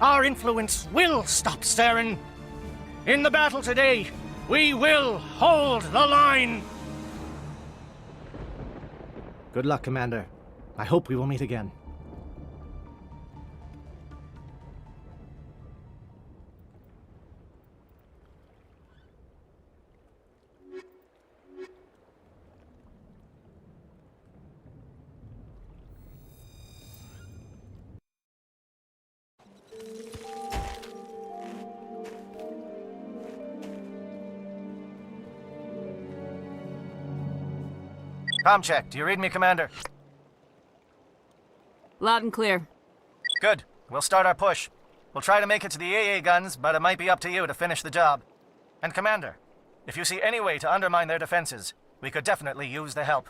Our influence will stop Saren. In the battle today, we will hold the line. Good luck, Commander. I hope we will meet again. Comm check. Do you read me, Commander? Loud and clear. Good. We'll start our push. We'll try to make it to the AA guns, but it might be up to you to finish the job. And Commander, if you see any way to undermine their defenses, we could definitely use the help.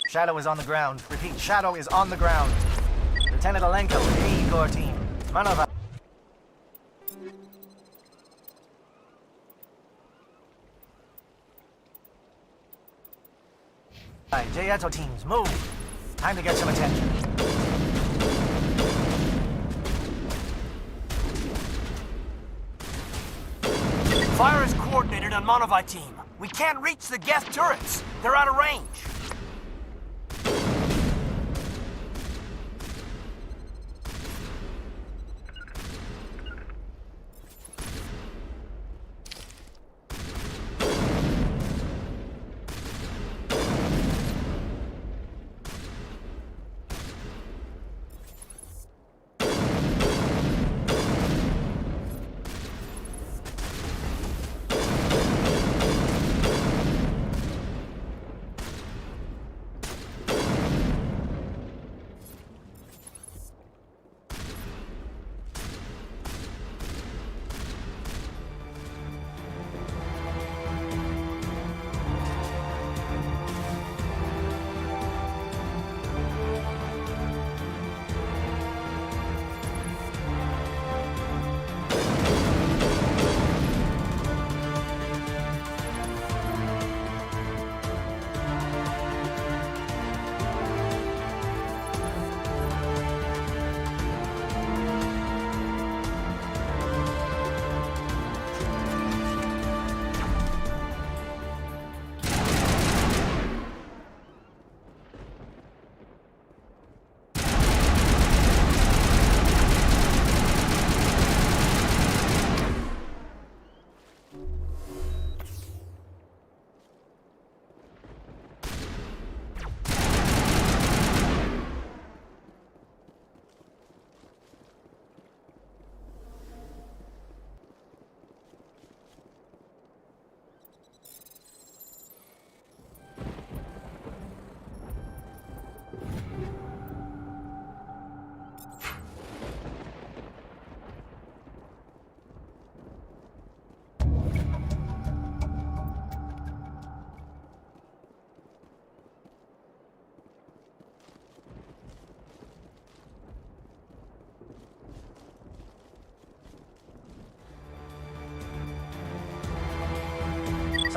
Shadow is on the ground. Repeat, Shadow is on the ground. Lieutenant Alenko, A Corps team. Manova. Alright, J-Eto teams, move. Time to get some attention. Fire is coordinated on Monovi team. We can't reach the Geth turrets. They're out of range.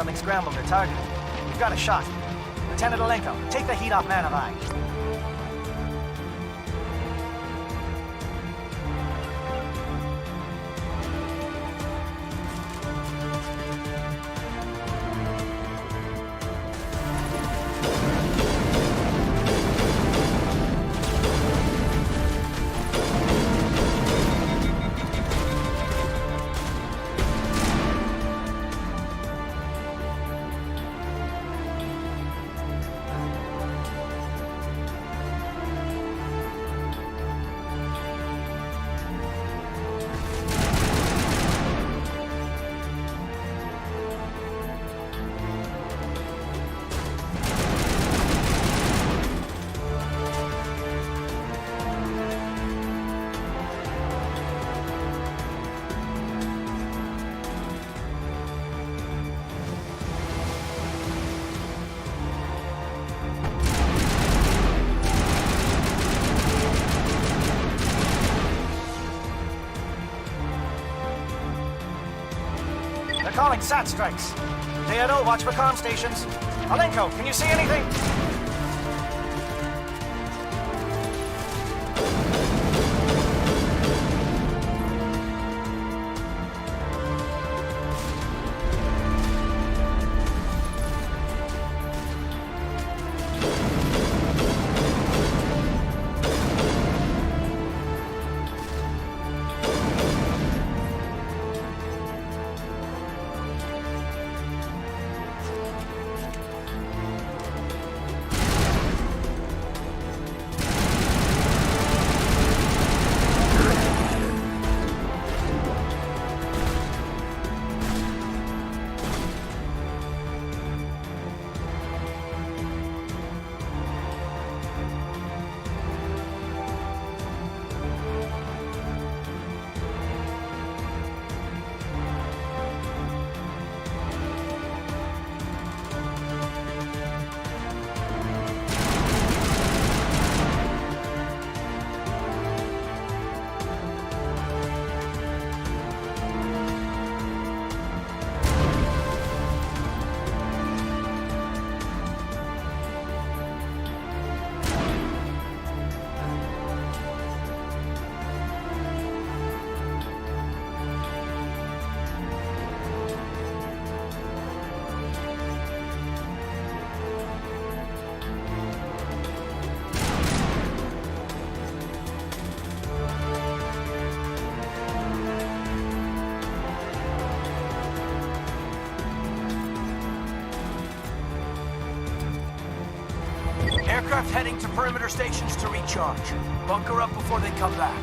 Something scrambled their target. We've got a shot. Lieutenant Alenko, take the heat off Man of Eye. They're calling SAT strikes. JNO, watch for comm stations. Alenko, can you see anything? Aircraft heading to perimeter stations to recharge. Bunker up before they come back.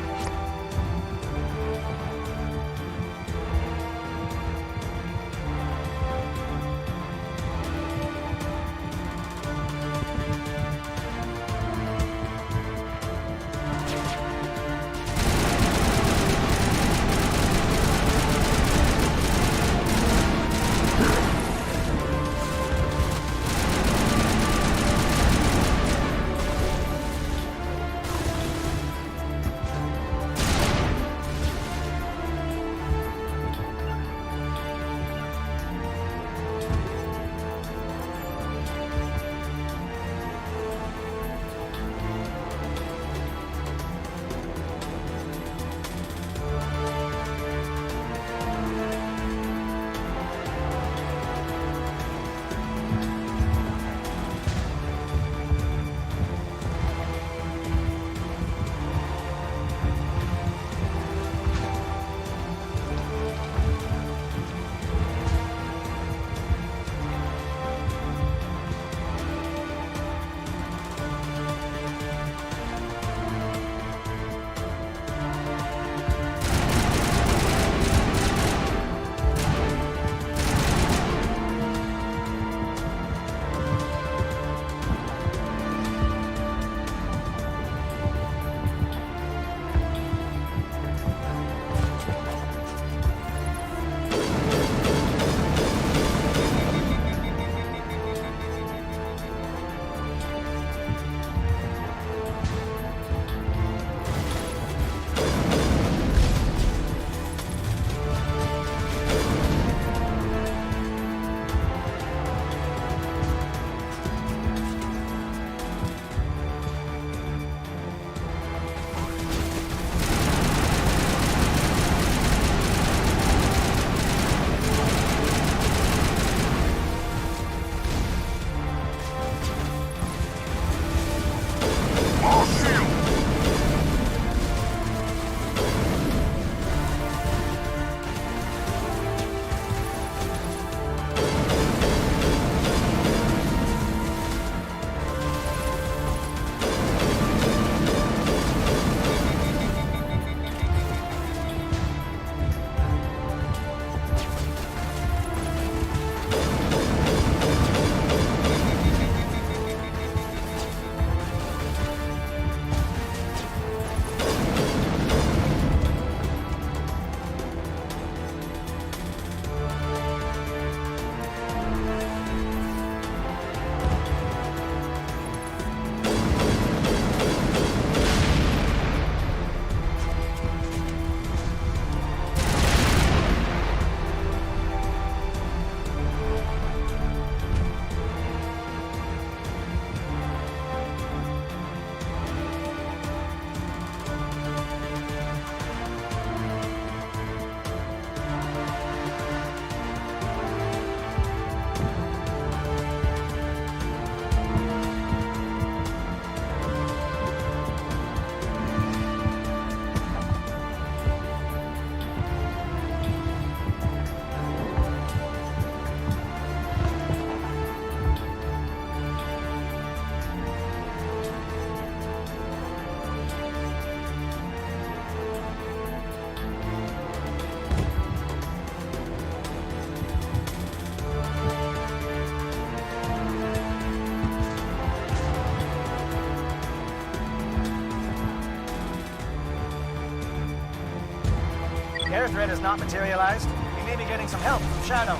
Air threat has not materialized. We may be getting some help from Shadow.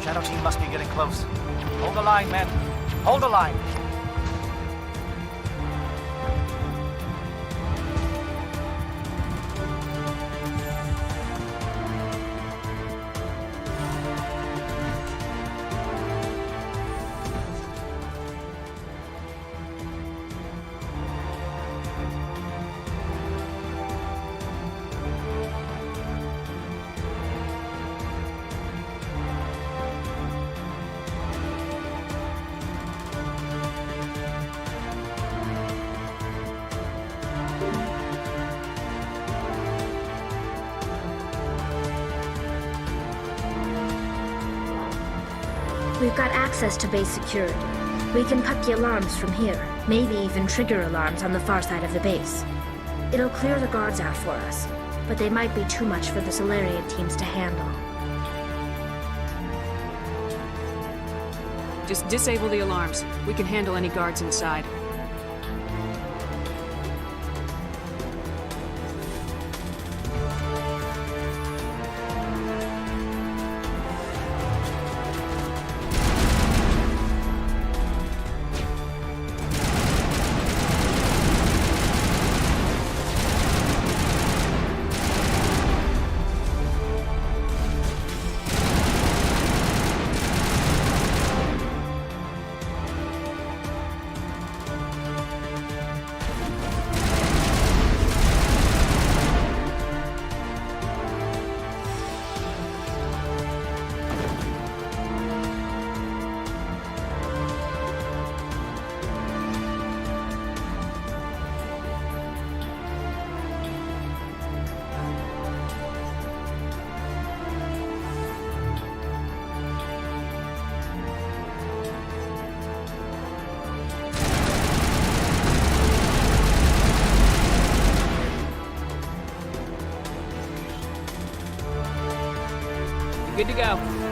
Shadow team must be getting close. Hold the line, men. Hold the line. We've got access to base security. We can put the alarms from here, maybe even trigger alarms on the far side of the base. It'll clear the guards out for us, but they might be too much for the Solarian teams to handle. Just disable the alarms. We can handle any guards inside. Good to go.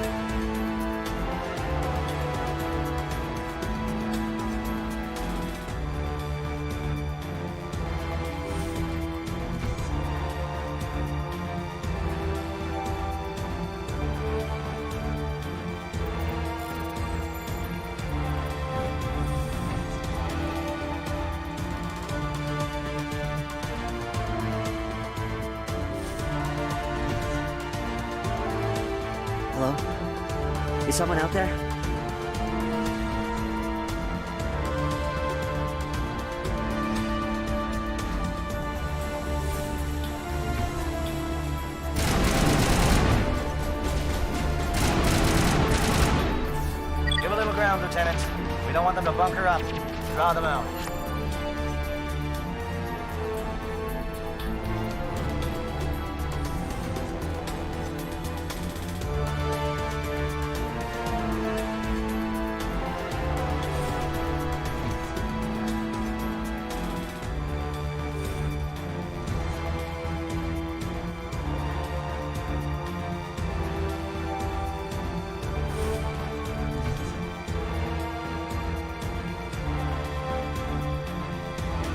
Hello? Is someone out there? want them to bunker up. Draw them out.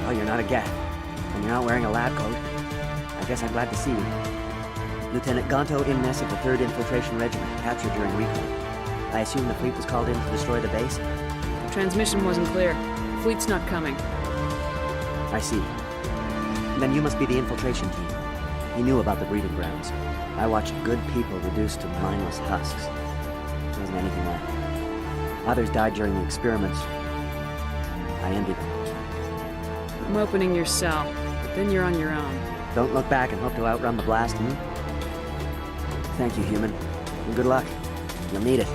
Oh, you're not a Geth, and you're not wearing a lab coat. I guess I'm glad to see you. Lieutenant Gonto Imnes of the 3rd Infiltration Regiment, captured during recon. I assume the fleet was called in to destroy the base? The transmission wasn't clear. Fleet's not coming. I see. Then you must be the infiltration team. You knew about the breeding grounds. I watched good people reduced to mindless husks. There wasn't anything left. Others died during the experiments. I envy them. I'm opening your cell, but then you're on your own. Don't look back and hope to outrun the blast, Thank you, human. And good luck. You'll need it.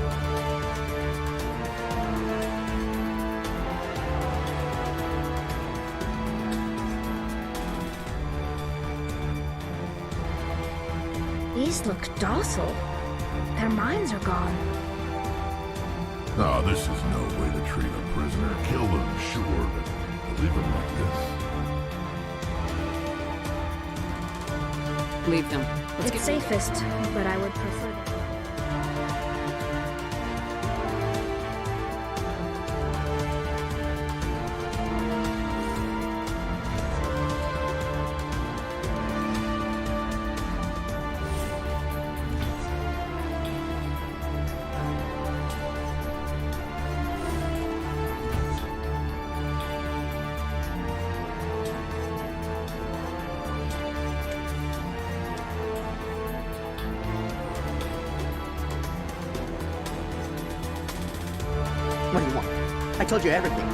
These look docile. Their minds are gone. Ah, this is no way to treat a prisoner. Kill them, sure, but leave them like this. Leave them. It's safest, but I would prefer that. What do you want? I told you everything.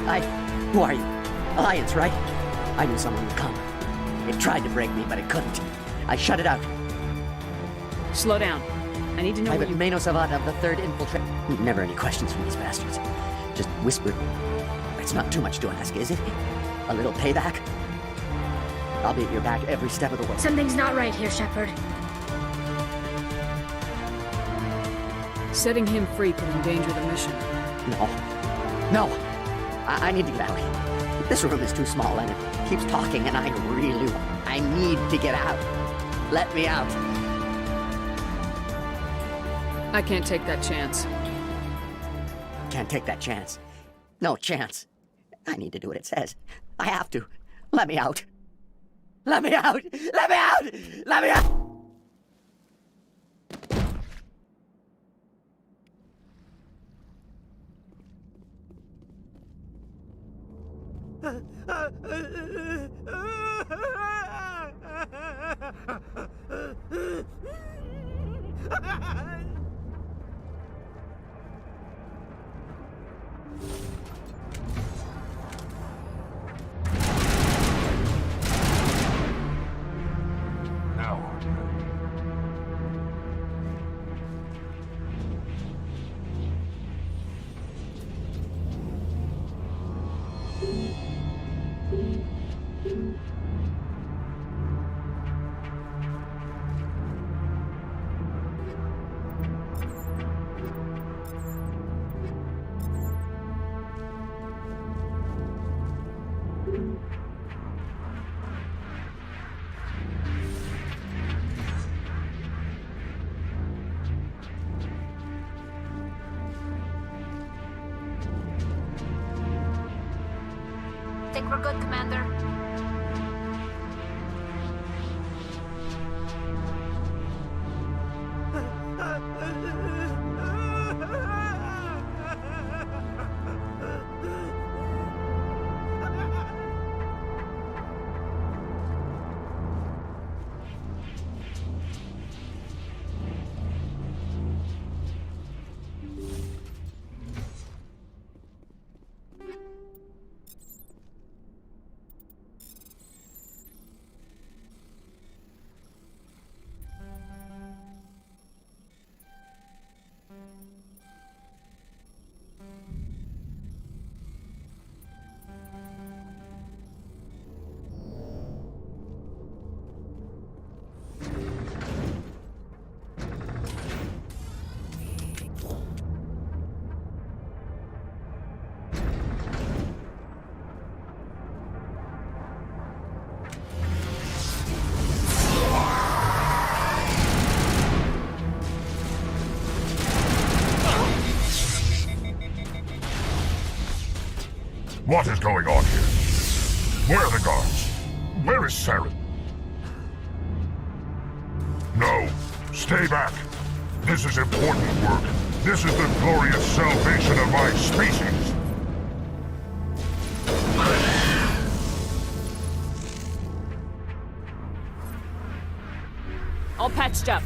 Who are you? Alliance, right? I knew someone would come. It tried to break me, but it couldn't. I shut it out. Slow down. I need to know what Private Mano Savat of the 3rd Infiltration. Never any questions from these bastards. Just whisper. It's not too much to ask, is it? A little payback? I'll be at your back every step of the way. Something's not right here, Shepard. Setting him free could endanger the mission. No. I need to get out. This room is too small and it keeps talking and I need to get out. Let me out. I can't take that chance. Can't take that chance. No chance. I need to do what it says. I have to. Let me out. Let me out! Let me out! Let me out! Think we're good, Commander. is going on here? Where are the guards? Where is Saren? No. Stay back. This is important work. This is the glorious salvation of my species. All patched up.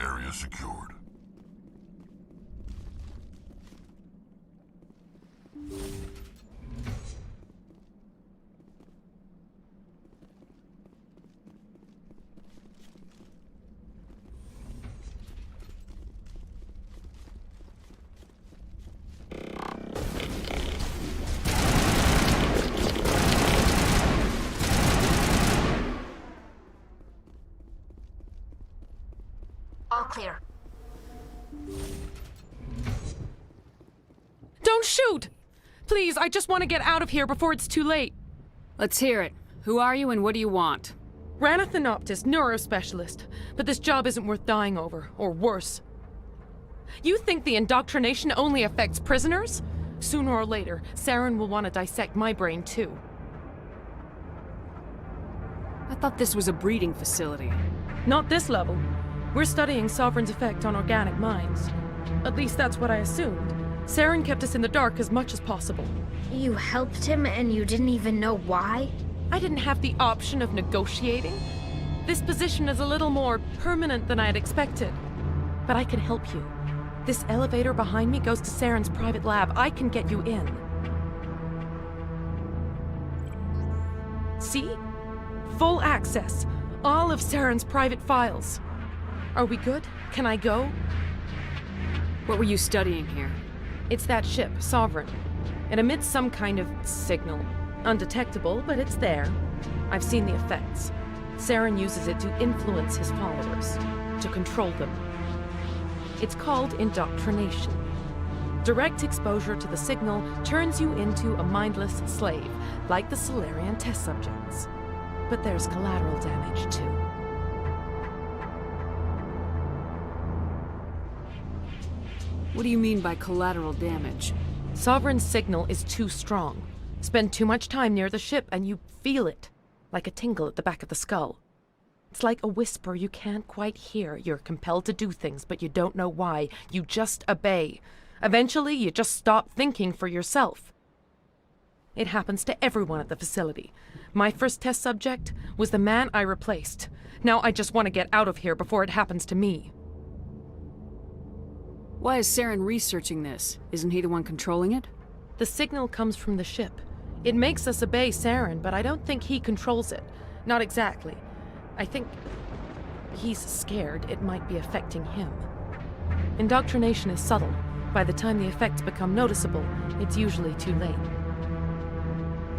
Area secured. All clear. Don't shoot! Please, I just want to get out of here before it's too late. Let's hear it. Who are you and what do you want? Ranathanoptis, neurospecialist. But this job isn't worth dying over, or worse. You think the indoctrination only affects prisoners? Sooner or later, Saren will want to dissect my brain too. I thought this was a breeding facility. Not this level. We're studying Sovereign's effect on organic minds. At least that's what I assumed. Saren kept us in the dark as much as possible. You helped him and you didn't even know why? I didn't have the option of negotiating. This position is a little more permanent than I had expected. But I can help you. This elevator behind me goes to Saren's private lab. I can get you in. See? Full access. All of Saren's private files. Are we good? Can I go? What were you studying here? It's that ship, Sovereign. It emits some kind of signal. Undetectable, but it's there. I've seen the effects. Saren uses it to influence his followers, to control them. It's called indoctrination. Direct exposure to the signal turns you into a mindless slave, like the Salarian test subjects. But there's collateral damage, too. What do you mean by collateral damage? Sovereign's signal is too strong. Spend too much time near the ship and you feel it, like a tingle at the back of the skull. It's like a whisper you can't quite hear. You're compelled to do things, but you don't know why. You just obey. Eventually, you just stop thinking for yourself. It happens to everyone at the facility. My first test subject was the man I replaced. Now I just want to get out of here before it happens to me. Why is Saren researching this? Isn't he the one controlling it? The signal comes from the ship. It makes us obey Saren, but I don't think he controls it. Not exactly. I think he's scared it might be affecting him. Indoctrination is subtle. By the time the effects become noticeable, it's usually too late.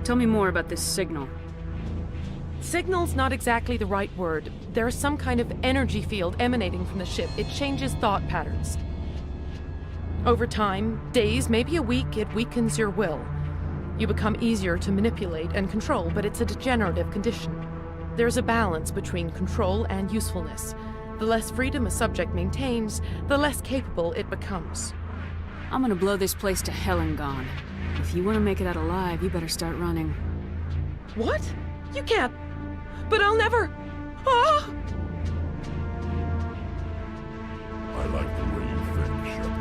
Tell me more about this signal. Signal's not exactly the right word. There's some kind of energy field emanating from the ship. It changes thought patterns. Over time, days, maybe a week, it weakens your will. You become easier to manipulate and control, but it's a degenerative condition. There's a balance between control and usefulness. The less freedom a subject maintains, the less capable it becomes. I'm gonna blow this place to hell and gone. If you want to make it out alive, you better start running. What? You can't. But I'll never. Ah! I like the way you think, Shepard.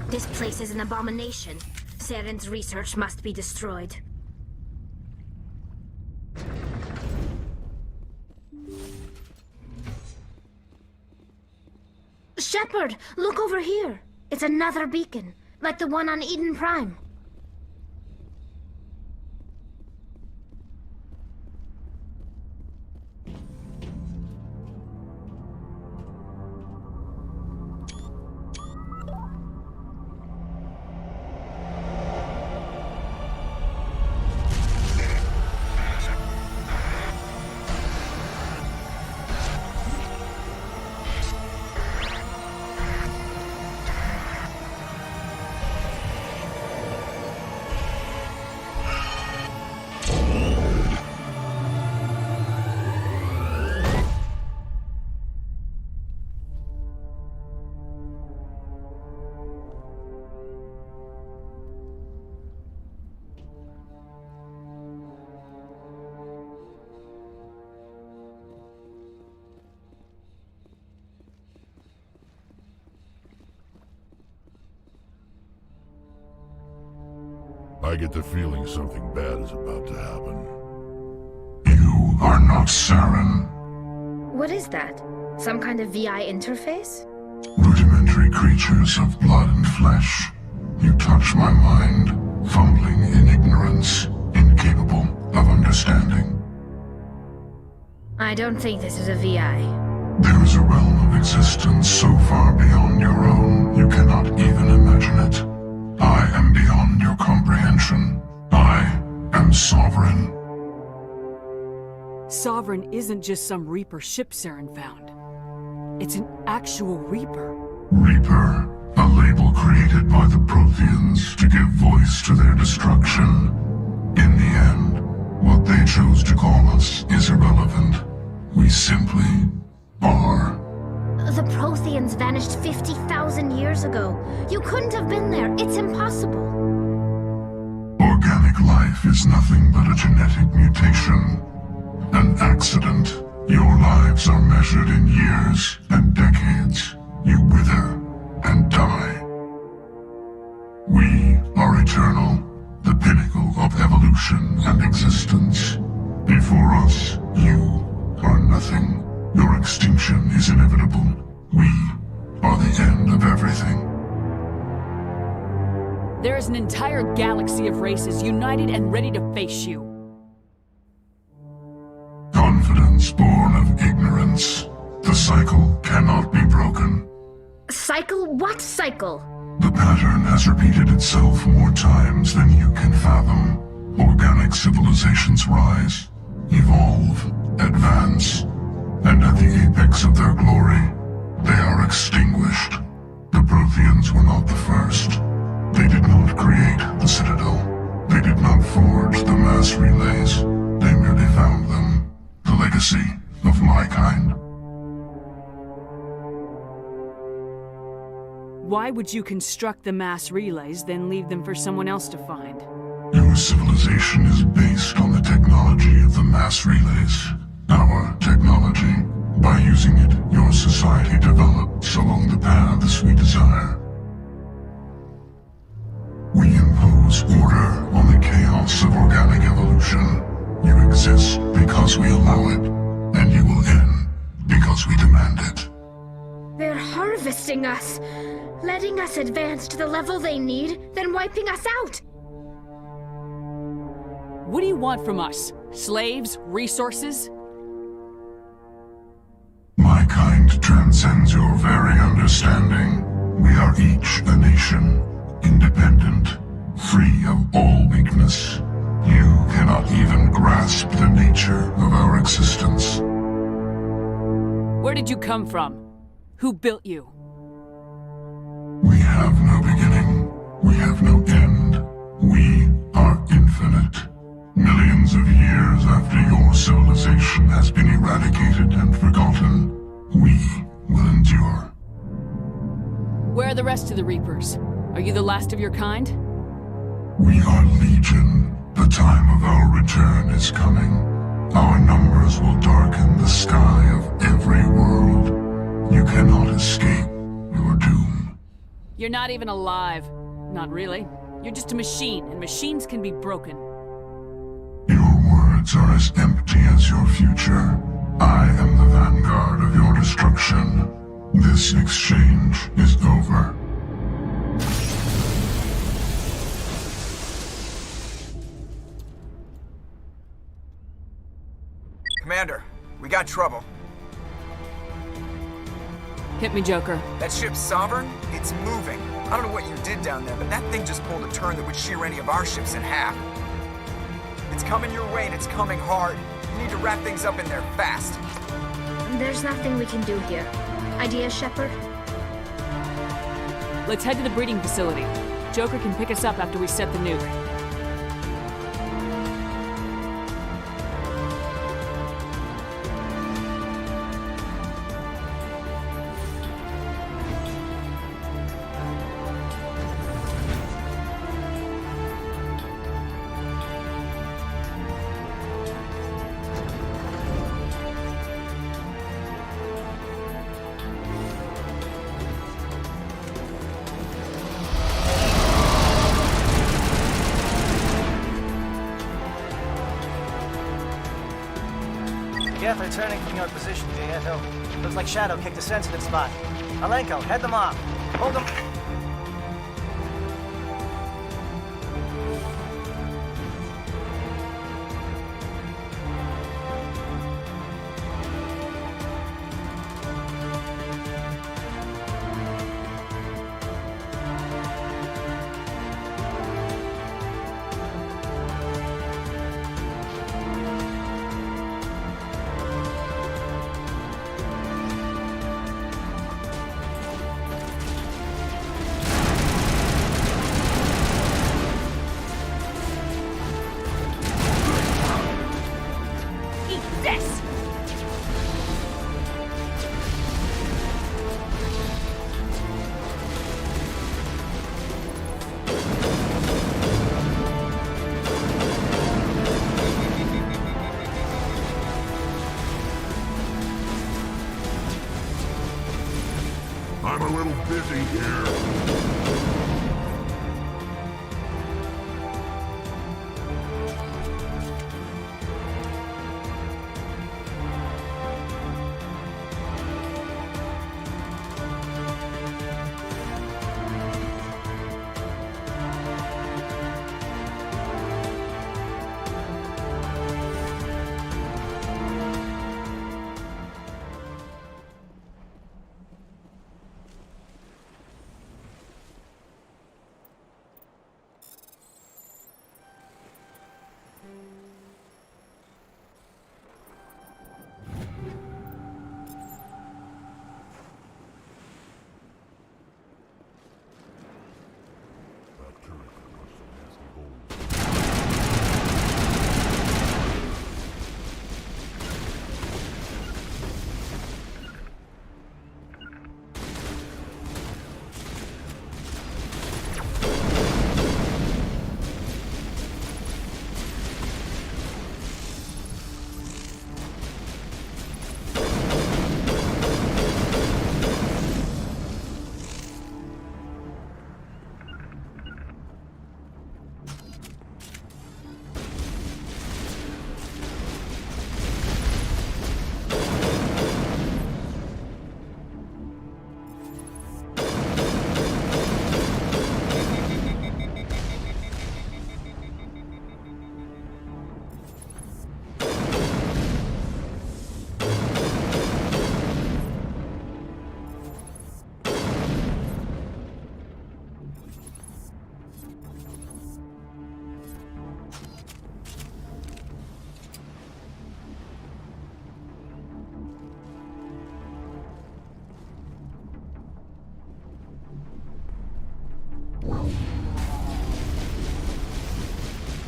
This place is an abomination. Saren's research must be destroyed. Shepard, look over here. It's another beacon, like the one on Eden Prime. I get the feeling something bad is about to happen. You are not Saren. What is that? Some kind of VI interface? Rudimentary creatures of blood and flesh. You touch my mind, fumbling in ignorance, incapable of understanding. I don't think this is a VI. There is a realm of existence so far beyond your own, you cannot even imagine it. I am beyond your comprehension. I am Sovereign. Sovereign isn't just some Reaper ship Saren found. It's an actual Reaper. Reaper, a label created by the Protheans to give voice to their destruction. In the end, what they chose to call us is irrelevant. We simply are. The Protheans vanished 50,000 years ago. You couldn't have been there. It's impossible. Organic life is nothing but a genetic mutation. An accident. Your lives are measured in years and decades. You wither and die. We are eternal, the pinnacle of evolution and existence. Before us, you are nothing. Your extinction is inevitable. We are the end of everything. There is an entire galaxy of races united and ready to face you. Confidence born of ignorance. The cycle cannot be broken. Cycle? What cycle? The pattern has repeated itself more times than you can fathom. Organic civilizations rise, evolve, advance, and at the apex of their glory, they are extinguished. The Protheans were not the first. They did not create the Citadel. They did not forge the mass relays. They merely found them. The legacy of my kind. Why would you construct the mass relays, then leave them for someone else to find? Your civilization is based on the technology of the mass relays. Our technology. By using it, your society develops along the paths we desire. We impose order on the chaos of organic evolution. You exist because we allow it, and you will end because we demand it. They're harvesting us, letting us advance to the level they need, then wiping us out. What do you want from us? Slaves? Resources? My kind transcends your very understanding. We are each a nation, independent, free of all weakness. You cannot even grasp the nature of our existence. Where did you come from? Who built you? We have no beginning. We have no end. We are infinite. Millions of years after your civilization has been eradicated and forgotten, we will endure. Where are the rest of the Reapers? Are you the last of your kind? We are Legion. The time of our return is coming. Our numbers will darken the sky of every world. You cannot escape your doom. You're not even alive. Not really. You're just a machine, and machines can be broken. Words are as empty as your future. I am the vanguard of your destruction. This exchange is over. Commander, we got trouble. Hit me, Joker. That ship's Sovereign? It's moving. I don't know what you did down there, but that thing just pulled a turn that would shear any of our ships in half. It's coming your way and it's coming hard. You need to wrap things up in there fast. There's nothing we can do here. Idea, Shepard? Let's head to the breeding facility. Joker can pick us up after we set the nuke. Yeah, they're turning from your position, J.F.O. Looks like Shadow kicked a sensitive spot. Alenko, head them off. Hold them. I'm a little busy here.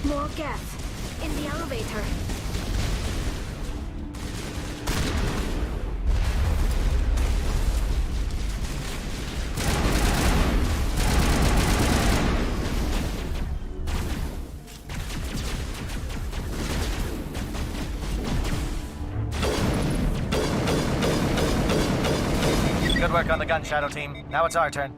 More gas. In the elevator. Good work on the gun, Shadow Team. Now it's our turn.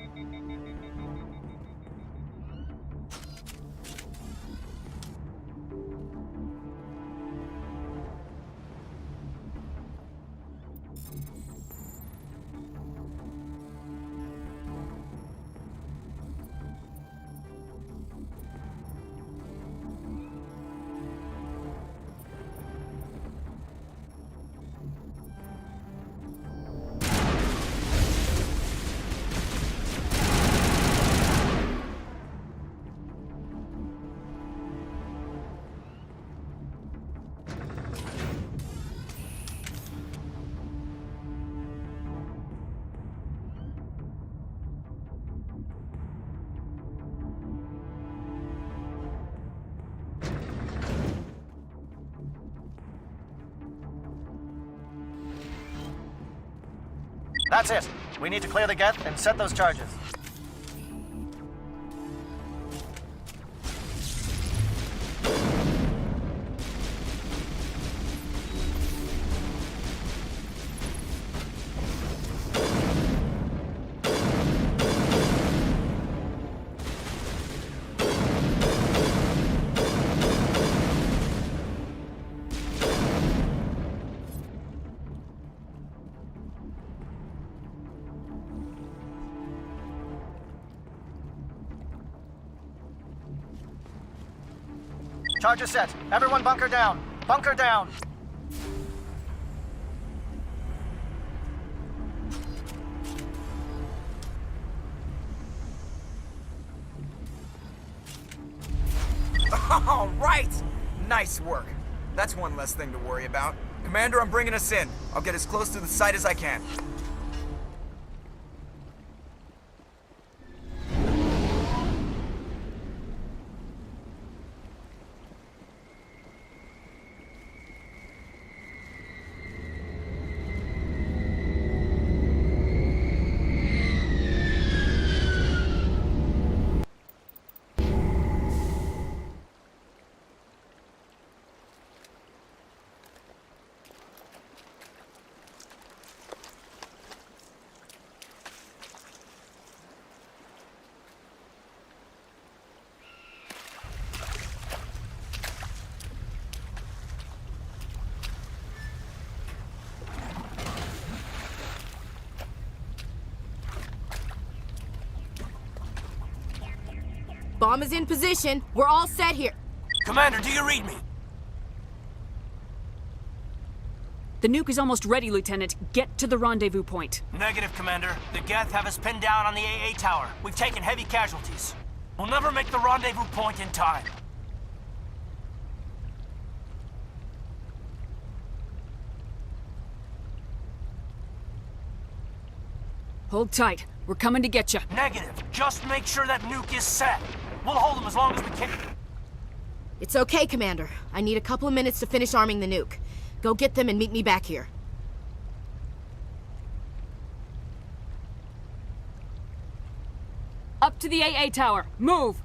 That's it. We need to clear the geth and set those charges. Charges set. Everyone bunker down. Bunker down. All right! Nice work. That's one less thing to worry about. Commander, I'm bringing us in. I'll get as close to the site as I can. Bomb is in position. We're all set here. Commander, do you read me? The nuke is almost ready, Lieutenant. Get to the rendezvous point. Negative, Commander. The Geth have us pinned down on the AA tower. We've taken heavy casualties. We'll never make the rendezvous point in time. Hold tight. We're coming to get you. Negative. Just make sure that nuke is set. We'll hold them as long as we can. It's okay, Commander. I need a couple of minutes to finish arming the nuke. Go get them and meet me back here. Up to the AA tower. Move!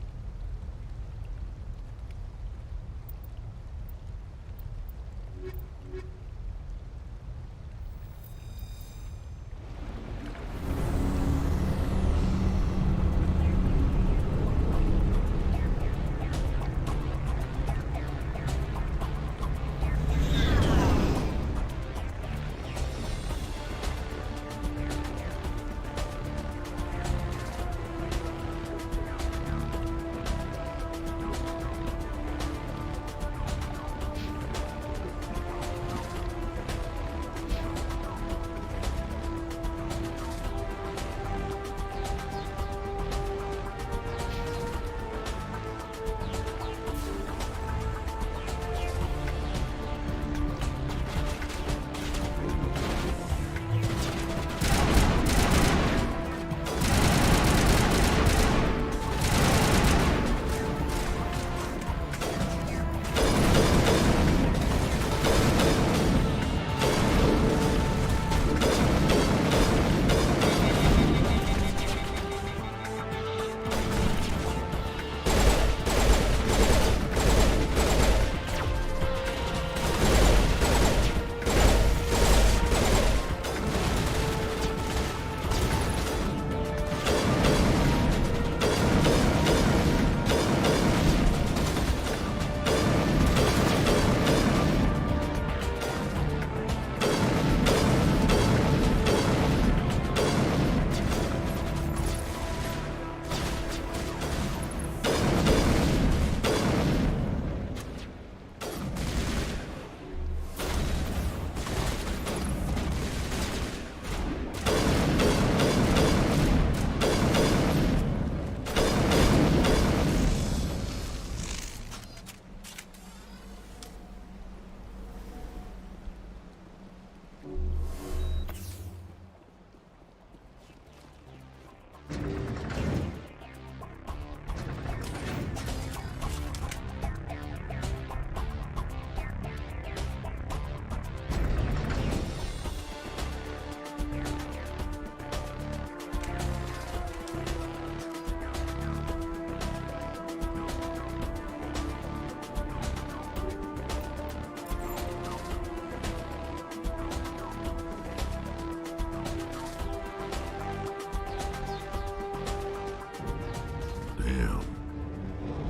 am.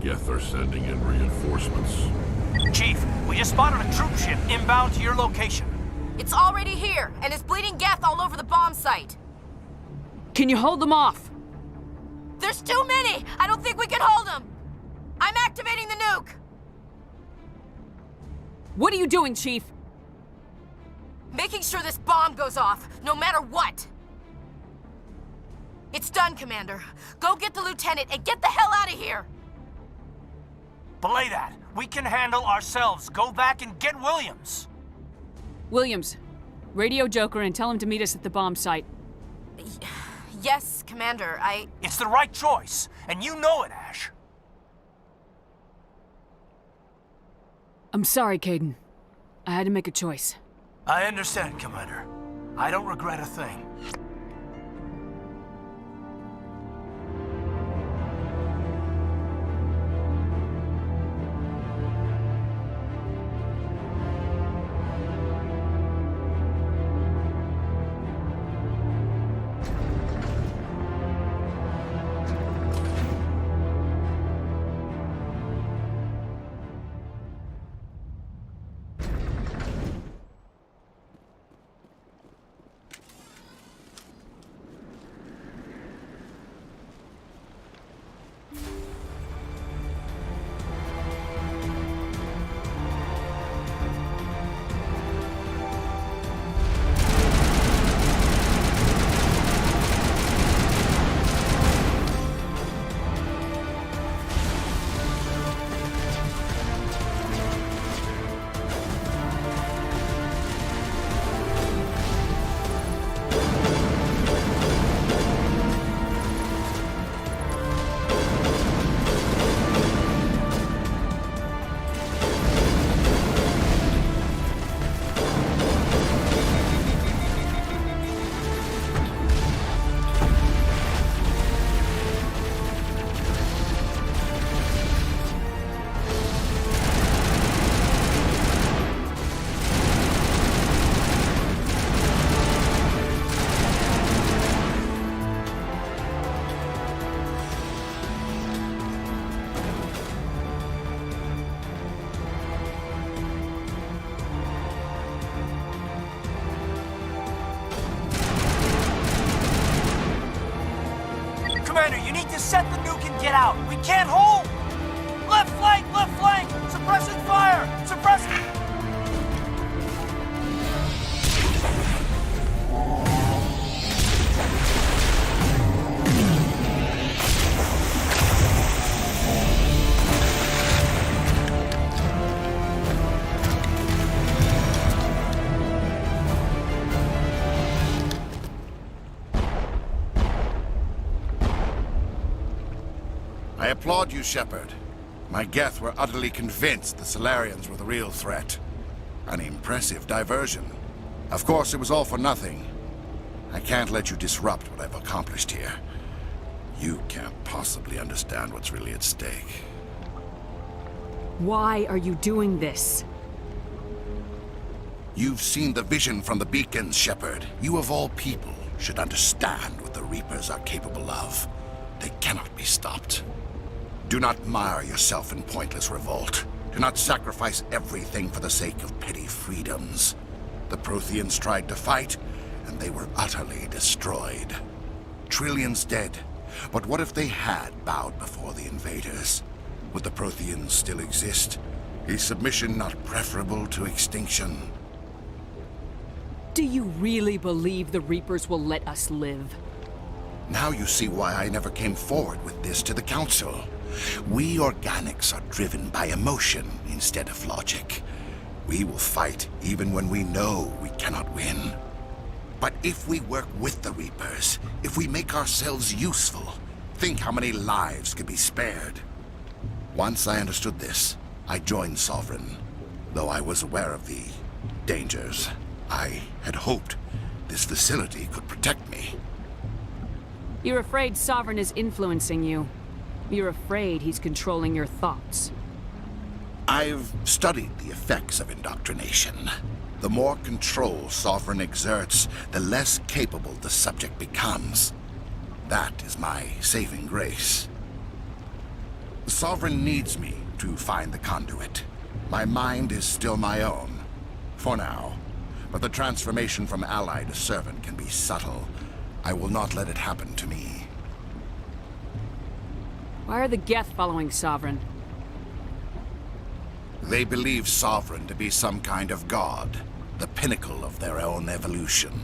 Geth are sending in reinforcements. Chief, we just spotted a troop ship inbound to your location. It's already here, and is bleeding Geth all over the bomb site. Can you hold them off? There's too many! I don't think we can hold them! I'm activating the nuke! What are you doing, Chief? Making sure this bomb goes off, no matter what! It's done, Commander. Go get the lieutenant and get the hell out of here! Belay that. We can handle ourselves. Go back and get Williams. Williams, radio Joker and tell him to meet us at the bomb site. Yes, Commander, It's the right choice, and you know it, Ash. I'm sorry, Kaidan. I had to make a choice. I understand, Commander. I don't regret a thing. Commander, you need to set the nuke and get out. We can't hold! Left flank! Left flank! Suppressing fire! Suppressing... I applaud you, Shepard. My Geth were utterly convinced the Salarians were the real threat. An impressive diversion. Of course, it was all for nothing. I can't let you disrupt what I've accomplished here. You can't possibly understand what's really at stake. Why are you doing this? You've seen the vision from the beacons, Shepard. You of all people should understand what the Reapers are capable of. They cannot be stopped. Do not mire yourself in pointless revolt. Do not sacrifice everything for the sake of petty freedoms. The Protheans tried to fight, and they were utterly destroyed. Trillions dead, but what if they had bowed before the invaders? Would the Protheans still exist? Is submission not preferable to extinction? Do you really believe the Reapers will let us live? Now you see why I never came forward with this to the Council. We organics are driven by emotion instead of logic. We will fight even when we know we cannot win. But if we work with the Reapers, if we make ourselves useful, think how many lives could be spared. Once I understood this, I joined Sovereign. Though I was aware of the dangers, I had hoped this facility could protect me. You're afraid Sovereign is influencing you. You're afraid he's controlling your thoughts. I've studied the effects of indoctrination. The more control Sovereign exerts, the less capable the subject becomes. That is my saving grace. The Sovereign needs me to find the conduit. My mind is still my own, for now. But the transformation from ally to servant can be subtle. I will not let it happen to me. Why are the Geth following Sovereign? They believe Sovereign to be some kind of god, the pinnacle of their own evolution.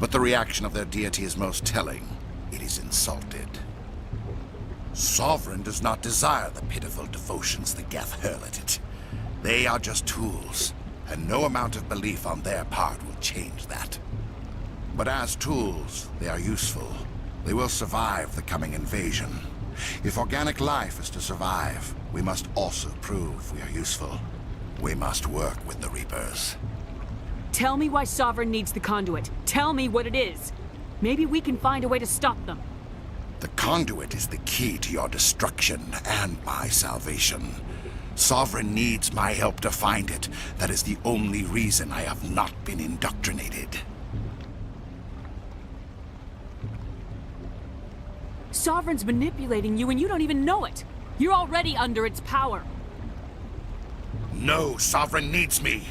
But the reaction of their deity is most telling. It is insulted. Sovereign does not desire the pitiful devotions the Geth hurl at it. They are just tools, and no amount of belief on their part will change that. But as tools, they are useful. They will survive the coming invasion. If organic life is to survive, we must also prove we are useful. We must work with the Reapers. Tell me why Sovereign needs the conduit. Tell me what it is. Maybe we can find a way to stop them. The conduit is the key to your destruction and my salvation. Sovereign needs my help to find it. That is the only reason I have not been indoctrinated. Sovereign's manipulating you and you don't even know it. You're already under its power. No, Sovereign needs me.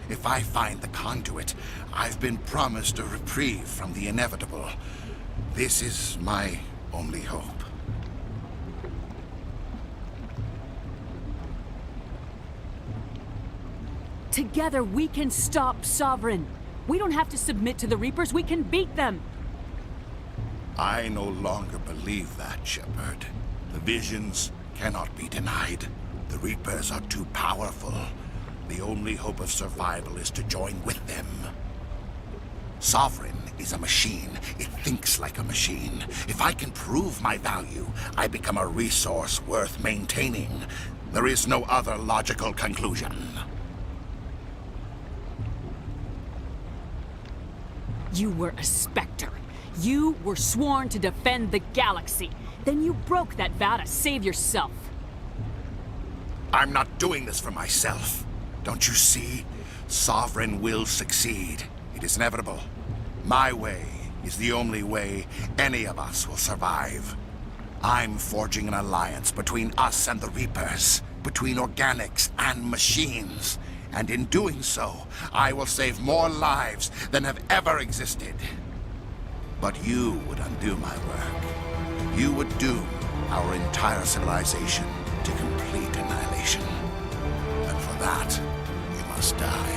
If I find the conduit, I've been promised a reprieve from the inevitable. This is my only hope. Together we can stop Sovereign. We don't have to submit to the Reapers, we can beat them. I no longer believe that, Shepard. The visions cannot be denied. The Reapers are too powerful. The only hope of survival is to join with them. Sovereign is a machine. It thinks like a machine. If I can prove my value, I become a resource worth maintaining. There is no other logical conclusion. You were a Spectre. You were sworn to defend the galaxy. Then you broke that vow to save yourself. I'm not doing this for myself. Don't you see? Sovereign will succeed. It is inevitable. My way is the only way any of us will survive. I'm forging an alliance between us and the Reapers, between organics and machines. And in doing so, I will save more lives than have ever existed. But you would undo my work. You would doom our entire civilization to complete annihilation. And for that, you must die.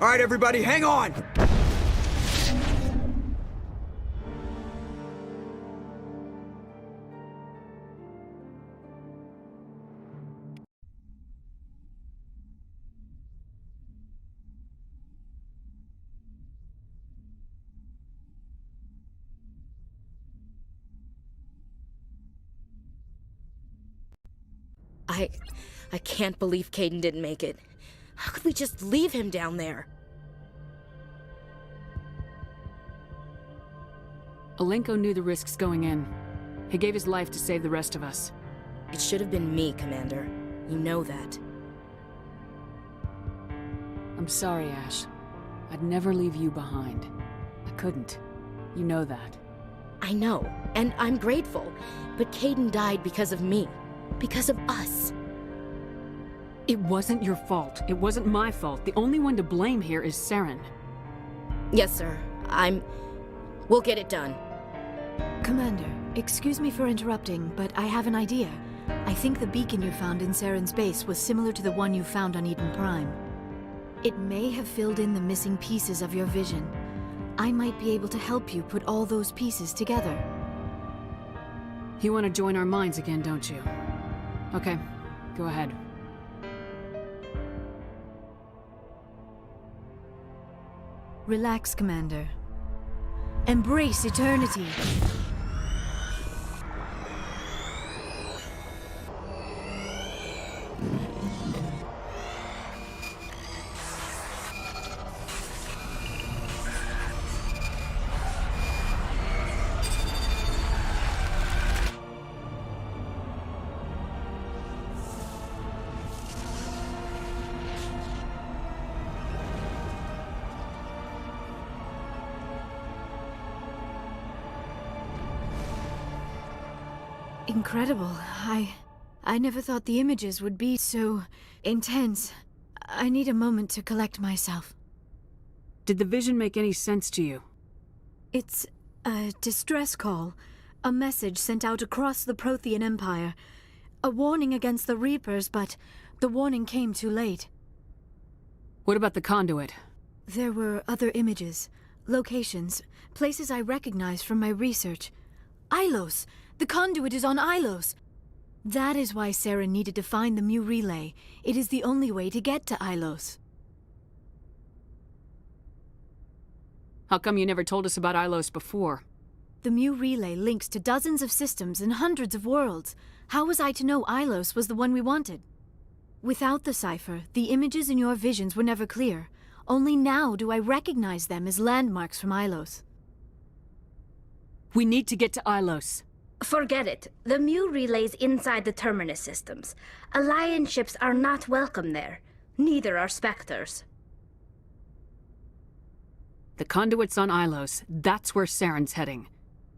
All right, everybody, hang on! I can't believe Kaidan didn't make it. How could we just leave him down there? Alenko knew the risks going in. He gave his life to save the rest of us. It should have been me, Commander. You know that. I'm sorry, Ash. I'd never leave you behind. I couldn't. You know that. I know, and I'm grateful. But Kaidan died because of me. Because of us. It wasn't your fault. It wasn't my fault. The only one to blame here is Saren. Yes, sir. We'll get it done. Commander, excuse me for interrupting, but I have an idea. I think the beacon you found in Saren's base was similar to the one you found on Eden Prime. It may have filled in the missing pieces of your vision. I might be able to help you put all those pieces together. You want to join our minds again, don't you? Okay, go ahead. Relax, Commander. Embrace eternity. Incredible. I never thought the images would be so intense. I need a moment to collect myself. Did the vision make any sense to you? It's a distress call. A message sent out across the Prothean Empire. A warning against the Reapers, but the warning came too late. What about the conduit? There were other images, locations, places I recognized from my research. Ilos! The conduit is on Ilos! That is why Saren needed to find the Mu Relay. It is the only way to get to Ilos. How come you never told us about Ilos before? The Mu Relay links to dozens of systems and hundreds of worlds. How was I to know Ilos was the one we wanted? Without the cipher, the images in your visions were never clear. Only now do I recognize them as landmarks from Ilos. We need to get to Ilos. Forget it. The Mu Relay's inside the Terminus systems. Alliance ships are not welcome there. Neither are Spectres. The conduit's on Ilos. That's where Saren's heading.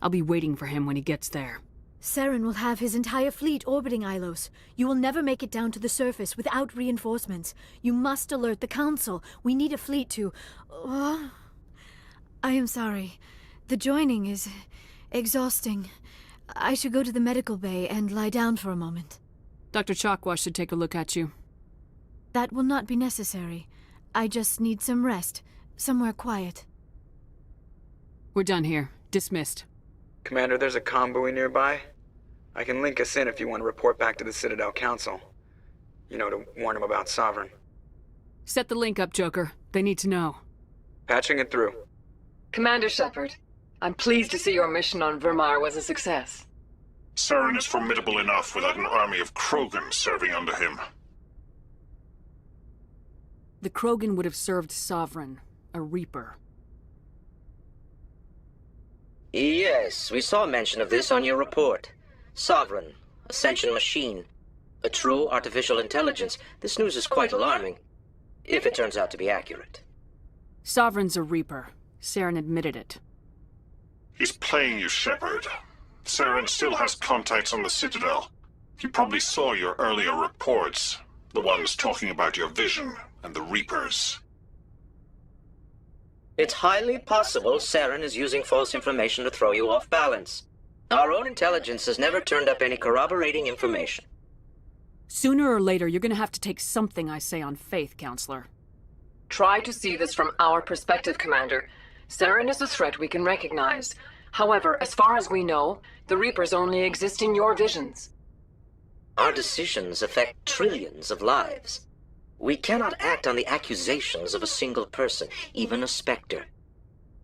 I'll be waiting for him when he gets there. Saren will have his entire fleet orbiting Ilos. You will never make it down to the surface without reinforcements. You must alert the Council. We need a fleet to... I am sorry. The joining is exhausting. I should go to the medical bay and lie down for a moment. Dr. Chakwas should take a look at you. That will not be necessary. I just need some rest. Somewhere quiet. We're done here. Dismissed. Commander, there's a comm buoy nearby. I can link us in if you want to report back to the Citadel Council. You know, to warn them about Sovereign. Set the link up, Joker. They need to know. Patching it through. Commander Shepard, I'm pleased to see your mission on Vermar was a success. Saren is formidable enough without an army of Krogan serving under him. The Krogan would have served Sovereign, a Reaper. Yes, we saw mention of this on your report. Sovereign, Ascension machine, a true artificial intelligence. This news is quite alarming, if it turns out to be accurate. Sovereign's a Reaper. Saren admitted it. He's playing you, Shepard. Saren still has contacts on the Citadel. He probably saw your earlier reports, the ones talking about your vision and the Reapers. It's highly possible Saren is using false information to throw you off balance. Our own intelligence has never turned up any corroborating information. Sooner or later, you're gonna have to take something I say on faith, Counselor. Try to see this from our perspective, Commander. Saren is a threat we can recognize. However, as far as we know, the Reapers only exist in your visions. Our decisions affect trillions of lives. We cannot act on the accusations of a single person, even a Spectre.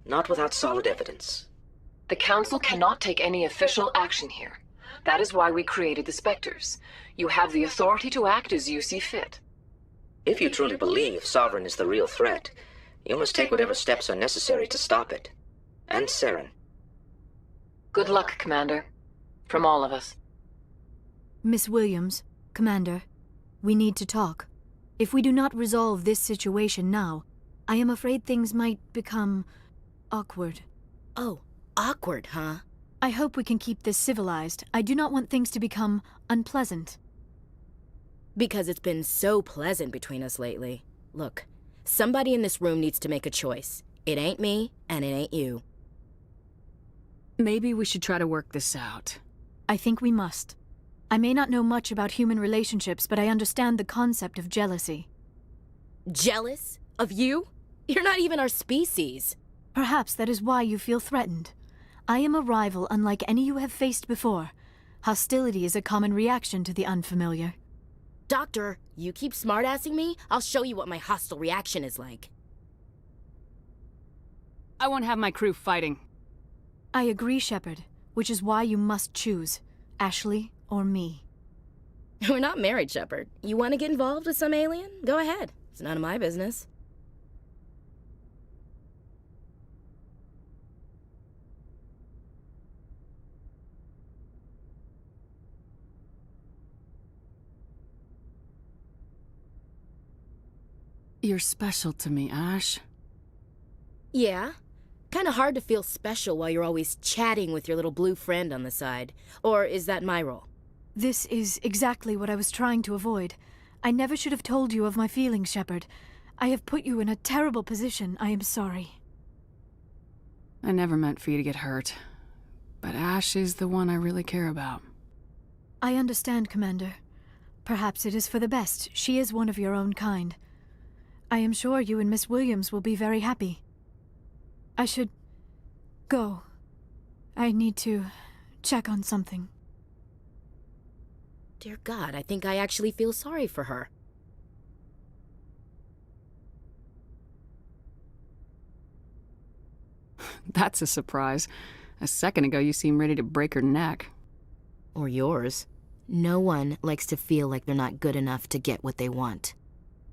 Not without solid evidence. The Council cannot take any official action here. That is why we created the Spectres. You have the authority to act as you see fit. If you truly believe Sovereign is the real threat, you must take whatever steps are necessary to stop it. And Saren. Good luck, Commander. From all of us. Miss Williams, Commander, we need to talk. If we do not resolve this situation now, I am afraid things might become awkward. Oh, awkward, huh? I hope we can keep this civilized. I do not want things to become unpleasant. Because it's been so pleasant between us lately. Look, somebody in this room needs to make a choice. It ain't me, and it ain't you. Maybe we should try to work this out. I think we must. I may not know much about human relationships, but I understand the concept of jealousy. Jealous? Of you? You're not even our species. Perhaps that is why you feel threatened. I am a rival unlike any you have faced before. Hostility is a common reaction to the unfamiliar. Doctor, you keep smartassing me, I'll show you what my hostile reaction is like. I won't have my crew fighting. I agree, Shepard, which is why you must choose, Ashley or me. We're not married, Shepard. You want to get involved with some alien? Go ahead. It's none of my business. You're special to me, Ash. Yeah. Kinda hard to feel special while you're always chatting with your little blue friend on the side. Or is that my role? This is exactly what I was trying to avoid. I never should have told you of my feelings, Shepard. I have put you in a terrible position. I am sorry. I never meant for you to get hurt. But Ash is the one I really care about. I understand, Commander. Perhaps it is for the best. She is one of your own kind. I am sure you and Miss Williams will be very happy. I should go. I need to check on something. Dear God, I think I actually feel sorry for her. That's a surprise. A second ago, you seemed ready to break her neck. Or yours. No one likes to feel like they're not good enough to get what they want.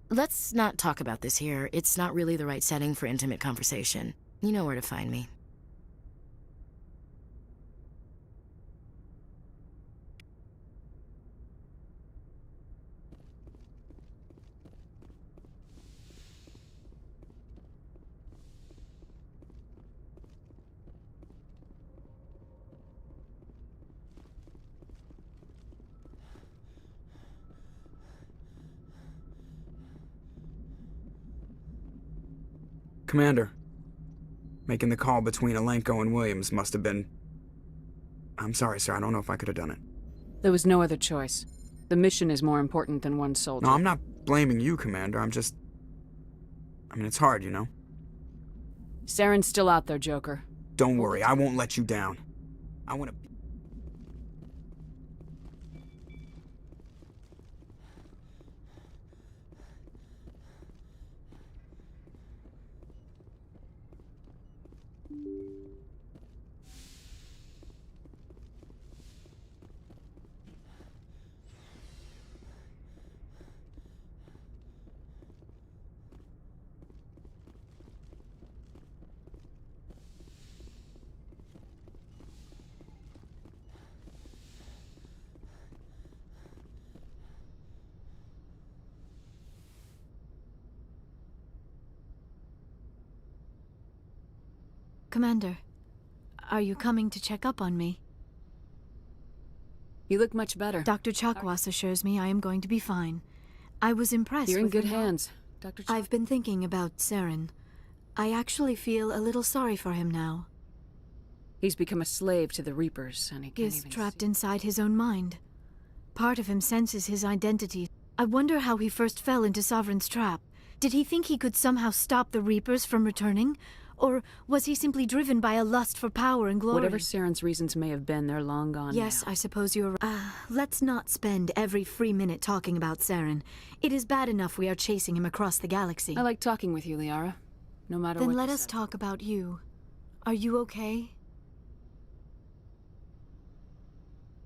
Let's not talk about this here. It's not really the right setting for intimate conversation. You know where to find me. Commander, making the call between Alenko and Williams must have been... I'm sorry, sir. I don't know if I could have done it. There was no other choice. The mission is more important than one soldier. No, I'm not blaming you, Commander. I'm just... I mean, it's hard, you know? Saren's still out there, Joker. Don't worry. I won't let you down. I want to... Commander, are you coming to check up on me? You look much better. Dr. Chakwas assures me I am going to be fine. I was impressed You're in with good her- hands, Dr. I've been thinking about Saren. I actually feel a little sorry for him now. He's become a slave to the Reapers, and he He can't is even trapped inside his own mind. Part of him senses his identity. I wonder how he first fell into Sovereign's trap. Did he think he could somehow stop the Reapers from returning? Or was he simply driven by a lust for power and glory? Whatever Saren's reasons may have been, they're long gone Yes, now. I suppose you're right. Let's not spend every free minute talking about Saren. It is bad enough we are chasing him across the galaxy. I like talking with you, Liara. No matter what Then let you us said. talk about you. Are you okay?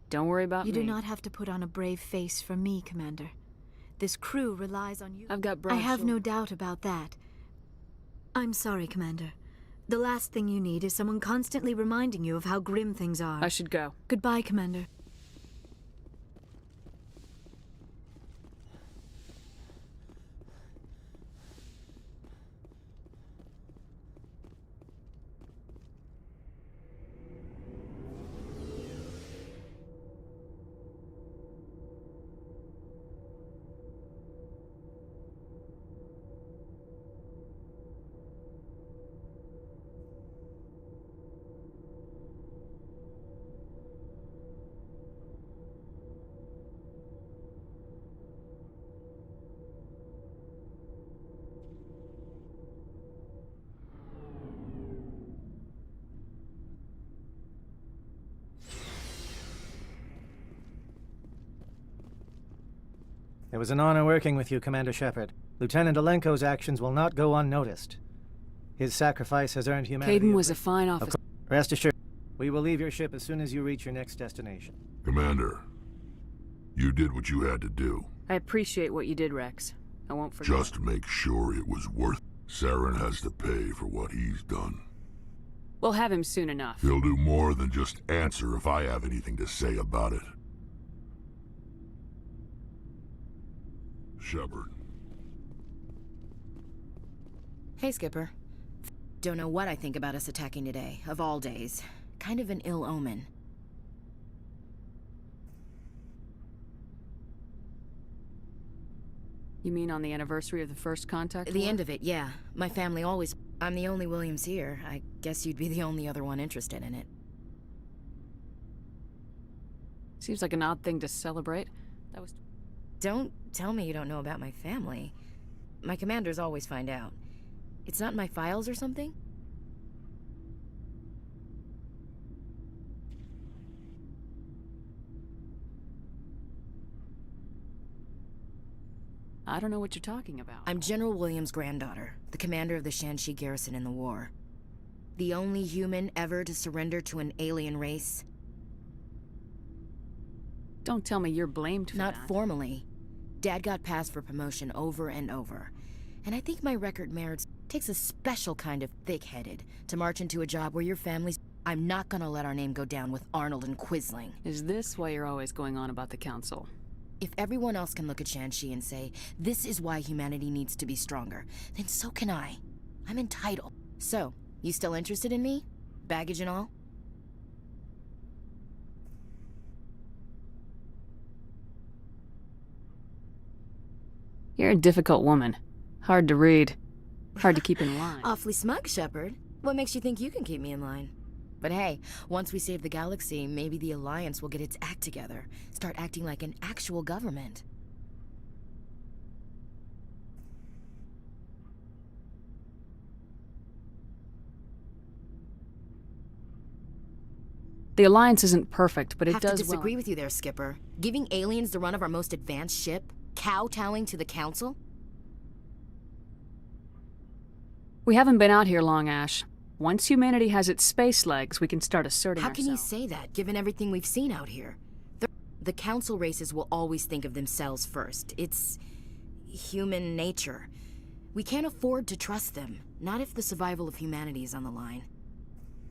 Don't worry about You me. do not have to put on a brave face for me, Commander. This crew relies on you. I've got broad I have no shoulders. doubt about that. I'm sorry, Commander. The last thing you need is someone constantly reminding you of how grim things are. I should go. Goodbye, Commander. It was an honor working with you, Commander Shepard. Lieutenant Alenko's actions will not go unnoticed. His sacrifice has earned humanity... Kaidan was a fine officer. Rest assured, we will leave your ship as soon as you reach your next destination. Commander, you did what you had to do. I appreciate what you did, Rex. I won't forget. Just make sure it was worth it. Saren has to pay for what he's done. We'll have him soon enough. He'll do more than just answer if I have anything to say about it. Shepard. Hey, Skipper. Don't know what I think about us attacking today, of all days. Kind of an ill omen. You mean on the anniversary of the first contact The war? end of it, yeah. My family always... I'm the only Williams here. I guess you'd be the only other one interested in it. Seems like an odd thing to celebrate. That was... Don't tell me you don't know about my family. My commanders always find out. It's not in my files or something? I don't know what you're talking about. I'm General Williams' granddaughter, the commander of the Shanxi garrison in the war. The only human ever to surrender to an alien race. Don't tell me you're blamed for Not that. formally. Dad got passed for promotion over and over. And I think my record merits takes a special kind of thick-headed to march into a job where your family's... I'm not gonna let our name go down with Arnold and Quisling. Is this why you're always going on about the Council? If everyone else can look at Shanxi and say, this is why humanity needs to be stronger, then so can I. I'm entitled. So, you still interested in me? Baggage and all? You're a difficult woman. Hard to read. Hard to keep in line. Awfully smug, Shepard. What makes you think you can keep me in line? But hey, once we save the galaxy, maybe the Alliance will get its act together. Start acting like an actual government. The Alliance isn't perfect, but it Have does to disagree well. with you there, Skipper. Giving aliens the run of our most advanced ship? Kowtowing to the Council? We haven't been out here long, Ash. Once humanity has its space legs, we can start asserting How ourselves. can you say that, given everything we've seen out here? The Council races will always think of themselves first. It's... human nature. We can't afford to trust them, not if the survival of humanity is on the line.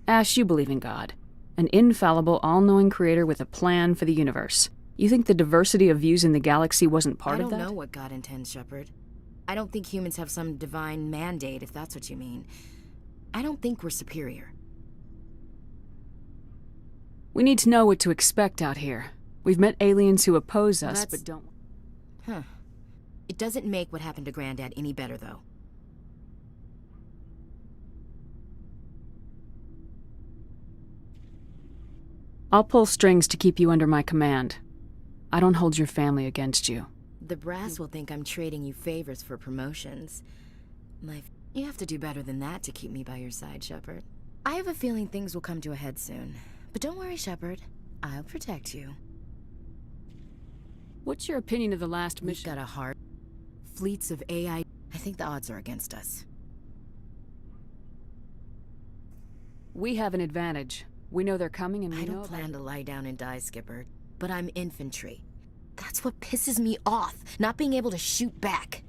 Ash, you believe in God. An infallible, all-knowing creator with a plan for the universe. You think the diversity of views in the galaxy wasn't part of that? I don't know what God intends, Shepard. I don't think humans have some divine mandate, if that's what you mean. I don't think we're superior. We need to know what to expect out here. We've met aliens who oppose us, but don't... Huh. It doesn't make what happened to Granddad any better, though. I'll pull strings to keep you under my command. I don't hold your family against you. The brass will think I'm trading you favors for promotions. You have to do better than that to keep me by your side, Shepard. I have a feeling things will come to a head soon. But don't worry, Shepard. I'll protect you. What's your opinion of the last mission? We've got a heart. Fleets of AI. I think the odds are against us. We have an advantage. We know they're coming and we I know don't plan to lie down and die, Skipper. But I'm infantry. That's what pisses me off, not being able to shoot back.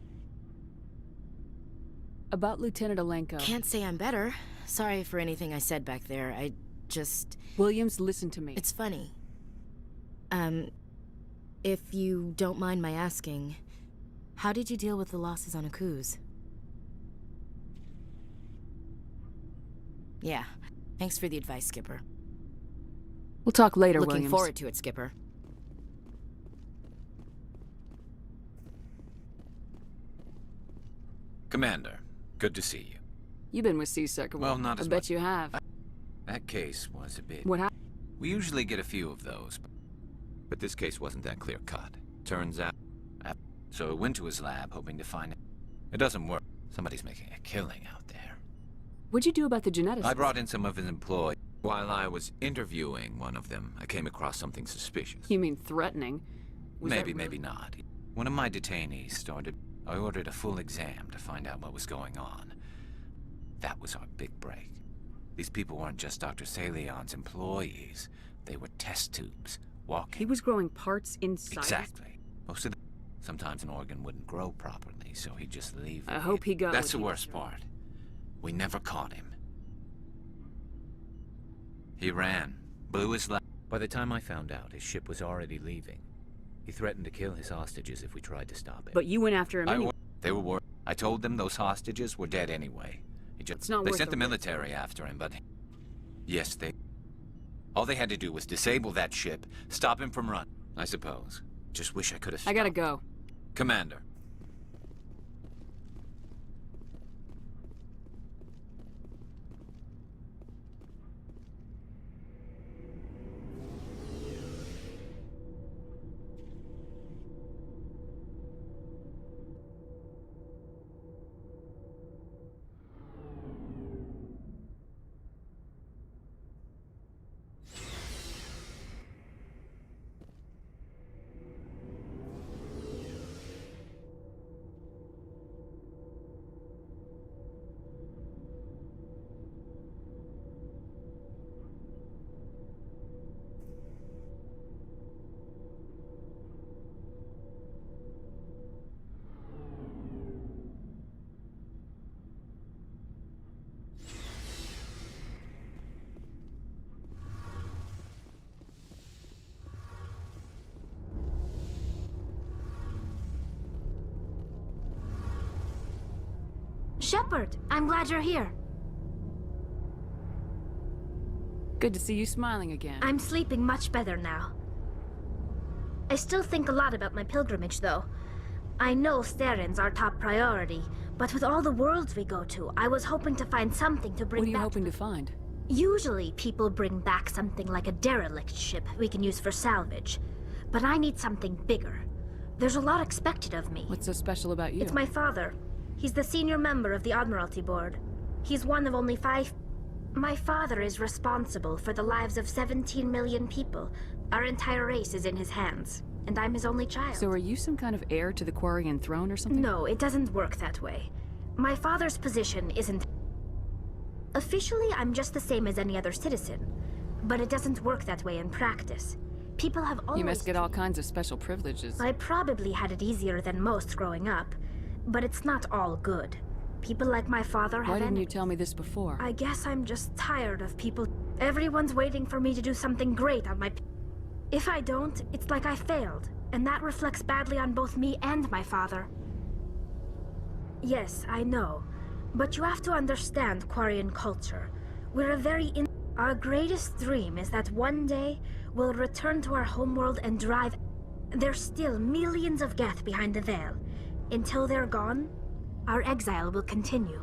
About Lieutenant Alenko. Can't say I'm better. Sorry for anything I said back there. I just... Williams, listen to me. It's funny. If you don't mind my asking, how did you deal with the losses on Akuz? Yeah. Thanks for the advice, Skipper. We'll talk later, Looking Williams. forward to it, Skipper. Commander, good to see you. You've been with C-Sec. Well, not as I bet much. you have. That case was a bit... What happened? We usually get a few of those, but this case wasn't that clear-cut. Turns out... So I went to his lab, hoping to find it. It doesn't work. Somebody's making a killing out there. What'd you do about the geneticists? I brought in some of his employees. While I was interviewing one of them, I came across something suspicious. You mean threatening? Maybe, maybe not. One of my detainees started. I ordered a full exam to find out what was going on. That was our big break. These people weren't just Dr. Salion's employees. They were test tubes, walking. He was growing parts inside? Exactly. Most of them. Sometimes an organ wouldn't grow properly, so he'd just leave. I hope he got. That's the worst part. We never caught him. He ran, blew his lap. By the time I found out, his ship was already leaving. He threatened to kill his hostages if we tried to stop him. But you went after him anyway. They were worried. I told them those hostages were dead anyway. They sent the military after him, but... Yes, all they had to do was disable that ship, stop him from running. I suppose. Just wish I could have stopped. I gotta go. Commander. Shepard, I'm glad you're here. Good to see you smiling again. I'm sleeping much better now. I still think a lot about my pilgrimage, though. I know Saren's our top priority, but with all the worlds we go to, I was hoping to find something to bring back. What are you hoping to find? Usually, people bring back something like a derelict ship we can use for salvage. But I need something bigger. There's a lot expected of me. What's so special about you? It's my father. He's the senior member of the Admiralty Board. He's one of only 5... My father is responsible for the lives of 17 million people. Our entire race is in his hands, and I'm his only child. So are you some kind of heir to the Quarian throne or something? No, it doesn't work that way. My father's position isn't... Officially, I'm just the same as any other citizen. But it doesn't work that way in practice. People have always... You must get all kinds of special privileges. I probably had it easier than most growing up. But it's not all good. People like my father have... Why didn't you tell me this before? I guess I'm just tired of people... Everyone's waiting for me to do something great on my... If I don't, it's like I failed. And that reflects badly on both me and my father. Yes, I know. But you have to understand Quarian culture. We're a very... Our greatest dream is that one day we'll return to our homeworld and drive... There's still millions of Geth behind the veil. Until they're gone, our exile will continue.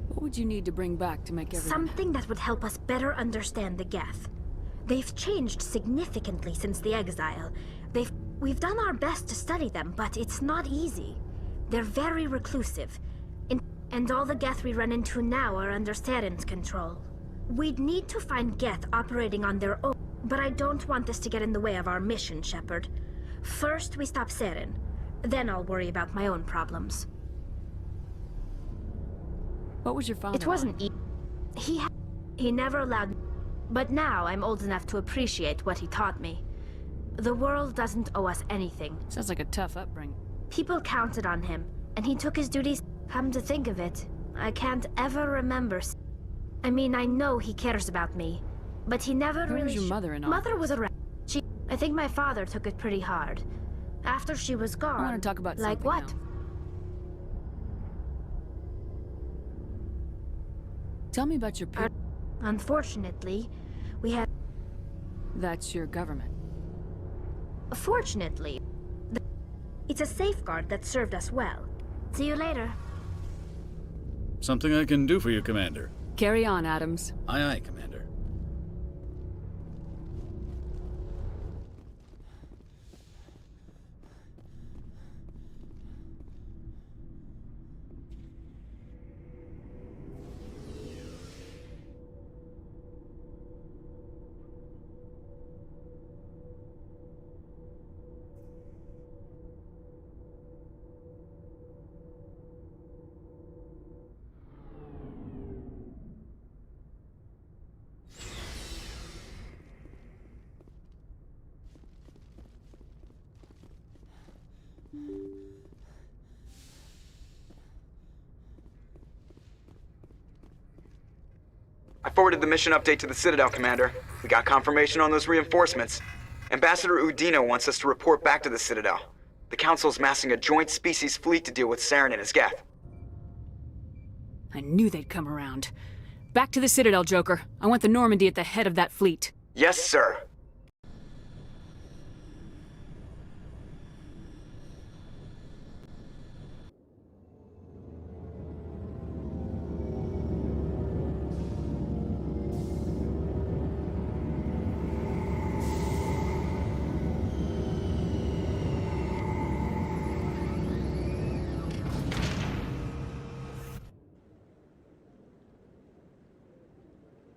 What would you need to bring back to make everyone... Something that would help us better understand the Geth. They've changed significantly since the exile. We've done our best to study them, but it's not easy. They're very reclusive. And all the Geth we run into now are under Saren's control. We'd need to find Geth operating on their own, but I don't want this to get in the way of our mission, Shepard. First, we stop Saren. Then I'll worry about my own problems. What was your father It wasn't He never allowed... But now I'm old enough to appreciate what he taught me. The world doesn't owe us anything. Sounds like a tough upbringing. People counted on him, and he took his duties. Come to think of it, I can't ever remember... I mean, I know he cares about me, but he never really... Where was your mother and all? Mother was around. I think my father took it pretty hard. After she was gone... I want to talk about like something what? else. Tell me about your people. Unfortunately, we had... That's your government. Fortunately, it's a safeguard that served us well. See you later. Something I can do for you, Commander. Carry on, Adams. Aye, aye, Commander. forwarded the mission update to the Citadel, Commander. We got confirmation on those reinforcements. Ambassador Udina wants us to report back to the Citadel. The Council's massing a joint species fleet to deal with Saren and his Geth. I knew they'd come around. Back to the Citadel, Joker. I want the Normandy at the head of that fleet. Yes, sir.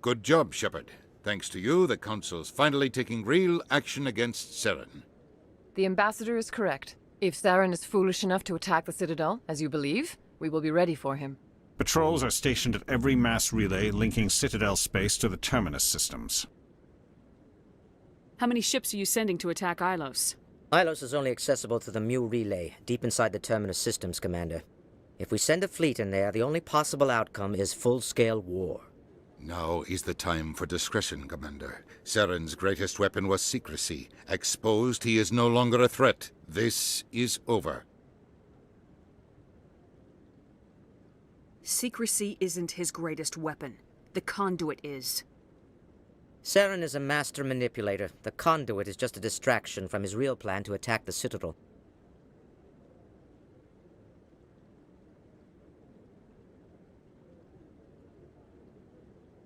Good job, Shepard. Thanks to you, the Council's finally taking real action against Saren. The Ambassador is correct. If Saren is foolish enough to attack the Citadel, as you believe, we will be ready for him. Patrols are stationed at every mass relay linking Citadel space to the Terminus systems. How many ships are you sending to attack Ilos? Ilos is only accessible through the Mu relay, deep inside the Terminus systems, Commander. If we send a fleet in there, the only possible outcome is full-scale war. Now is the time for discretion, Commander. Saren's greatest weapon was secrecy. Exposed, he is no longer a threat. This is over. Secrecy isn't his greatest weapon. The conduit is. Saren is a master manipulator. The conduit is just a distraction from his real plan to attack the Citadel.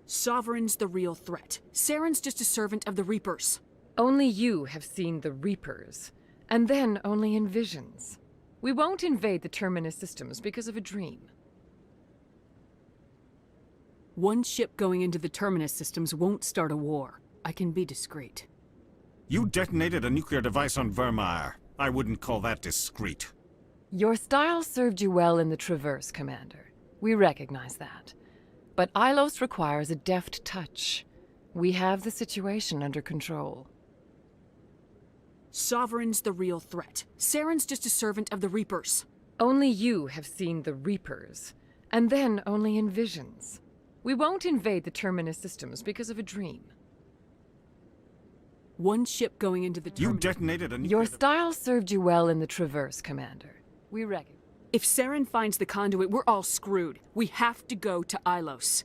Sovereign's the real threat. Saren's just a servant of the Reapers. Only you have seen the Reapers, and then only in visions. We won't invade the Terminus systems because of a dream. One ship going into the Terminus systems won't start a war. I can be discreet. You detonated a nuclear device on Vermeer. I wouldn't call that discreet. Your style served you well in the Traverse, Commander. We recognize that. But Ilos requires a deft touch. We have the situation under control. Sovereign's the real threat. Saren's just a servant of the Reapers. Only you have seen the Reapers, and then only in visions. We won't invade the Terminus systems because of a dream. One ship going into the Terminus... You detonated a nuclear... Your style served you well in the Traverse, Commander. We recognize... If Saren finds the conduit, we're all screwed. We have to go to Ilos.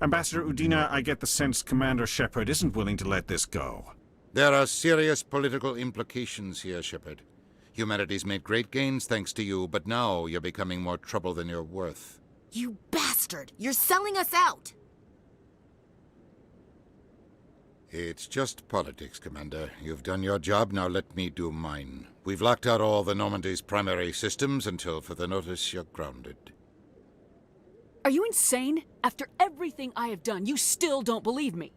Ambassador Udina, I get the sense Commander Shepard isn't willing to let this go. There are serious political implications here, Shepard. Humanity's made great gains thanks to you, but now you're becoming more trouble than you're worth. You bastard! You're selling us out! It's just politics, Commander. You've done your job, now let me do mine. We've locked out all the Normandy's primary systems until further notice you're grounded. Are you insane? After everything I have done, you still don't believe me.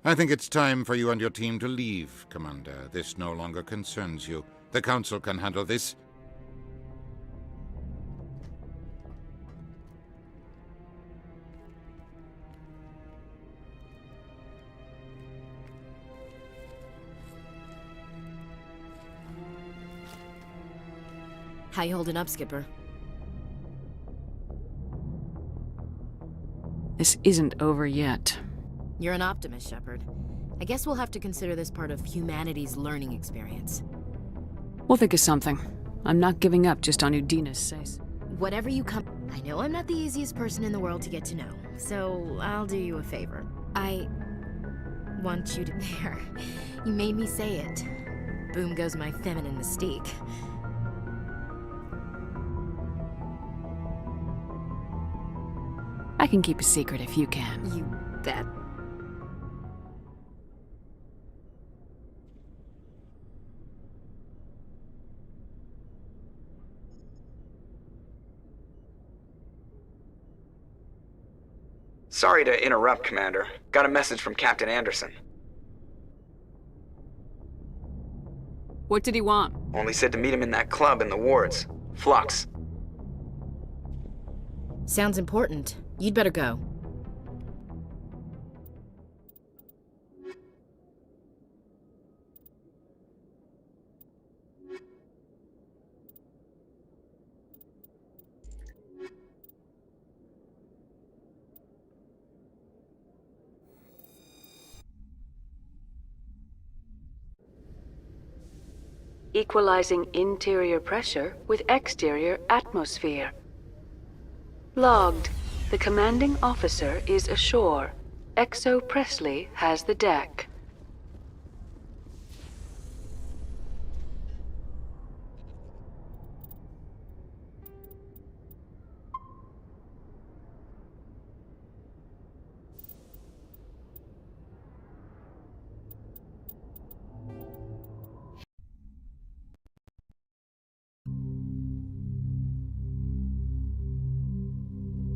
I think it's time for you and your team to leave, Commander. This no longer concerns you. The Council can handle this. How you holding up, Skipper? This isn't over yet. You're an optimist, Shepard. I guess we'll have to consider this part of humanity's learning experience. We'll think of something. I'm not giving up just on Udina's say. Whatever you come... I know I'm not the easiest person in the world to get to know, so I'll do you a favor. I want you to... There. You made me say it. Boom goes my feminine mystique. I can keep a secret if you can. You bet. Sorry to interrupt, Commander. Got a message from Captain Anderson. What did he want? Only said to meet him in that club in the wards. Flux. Sounds important. You'd better go. equalizing interior pressure with exterior atmosphere. Logged. The commanding officer is ashore. Exo Presley has the deck.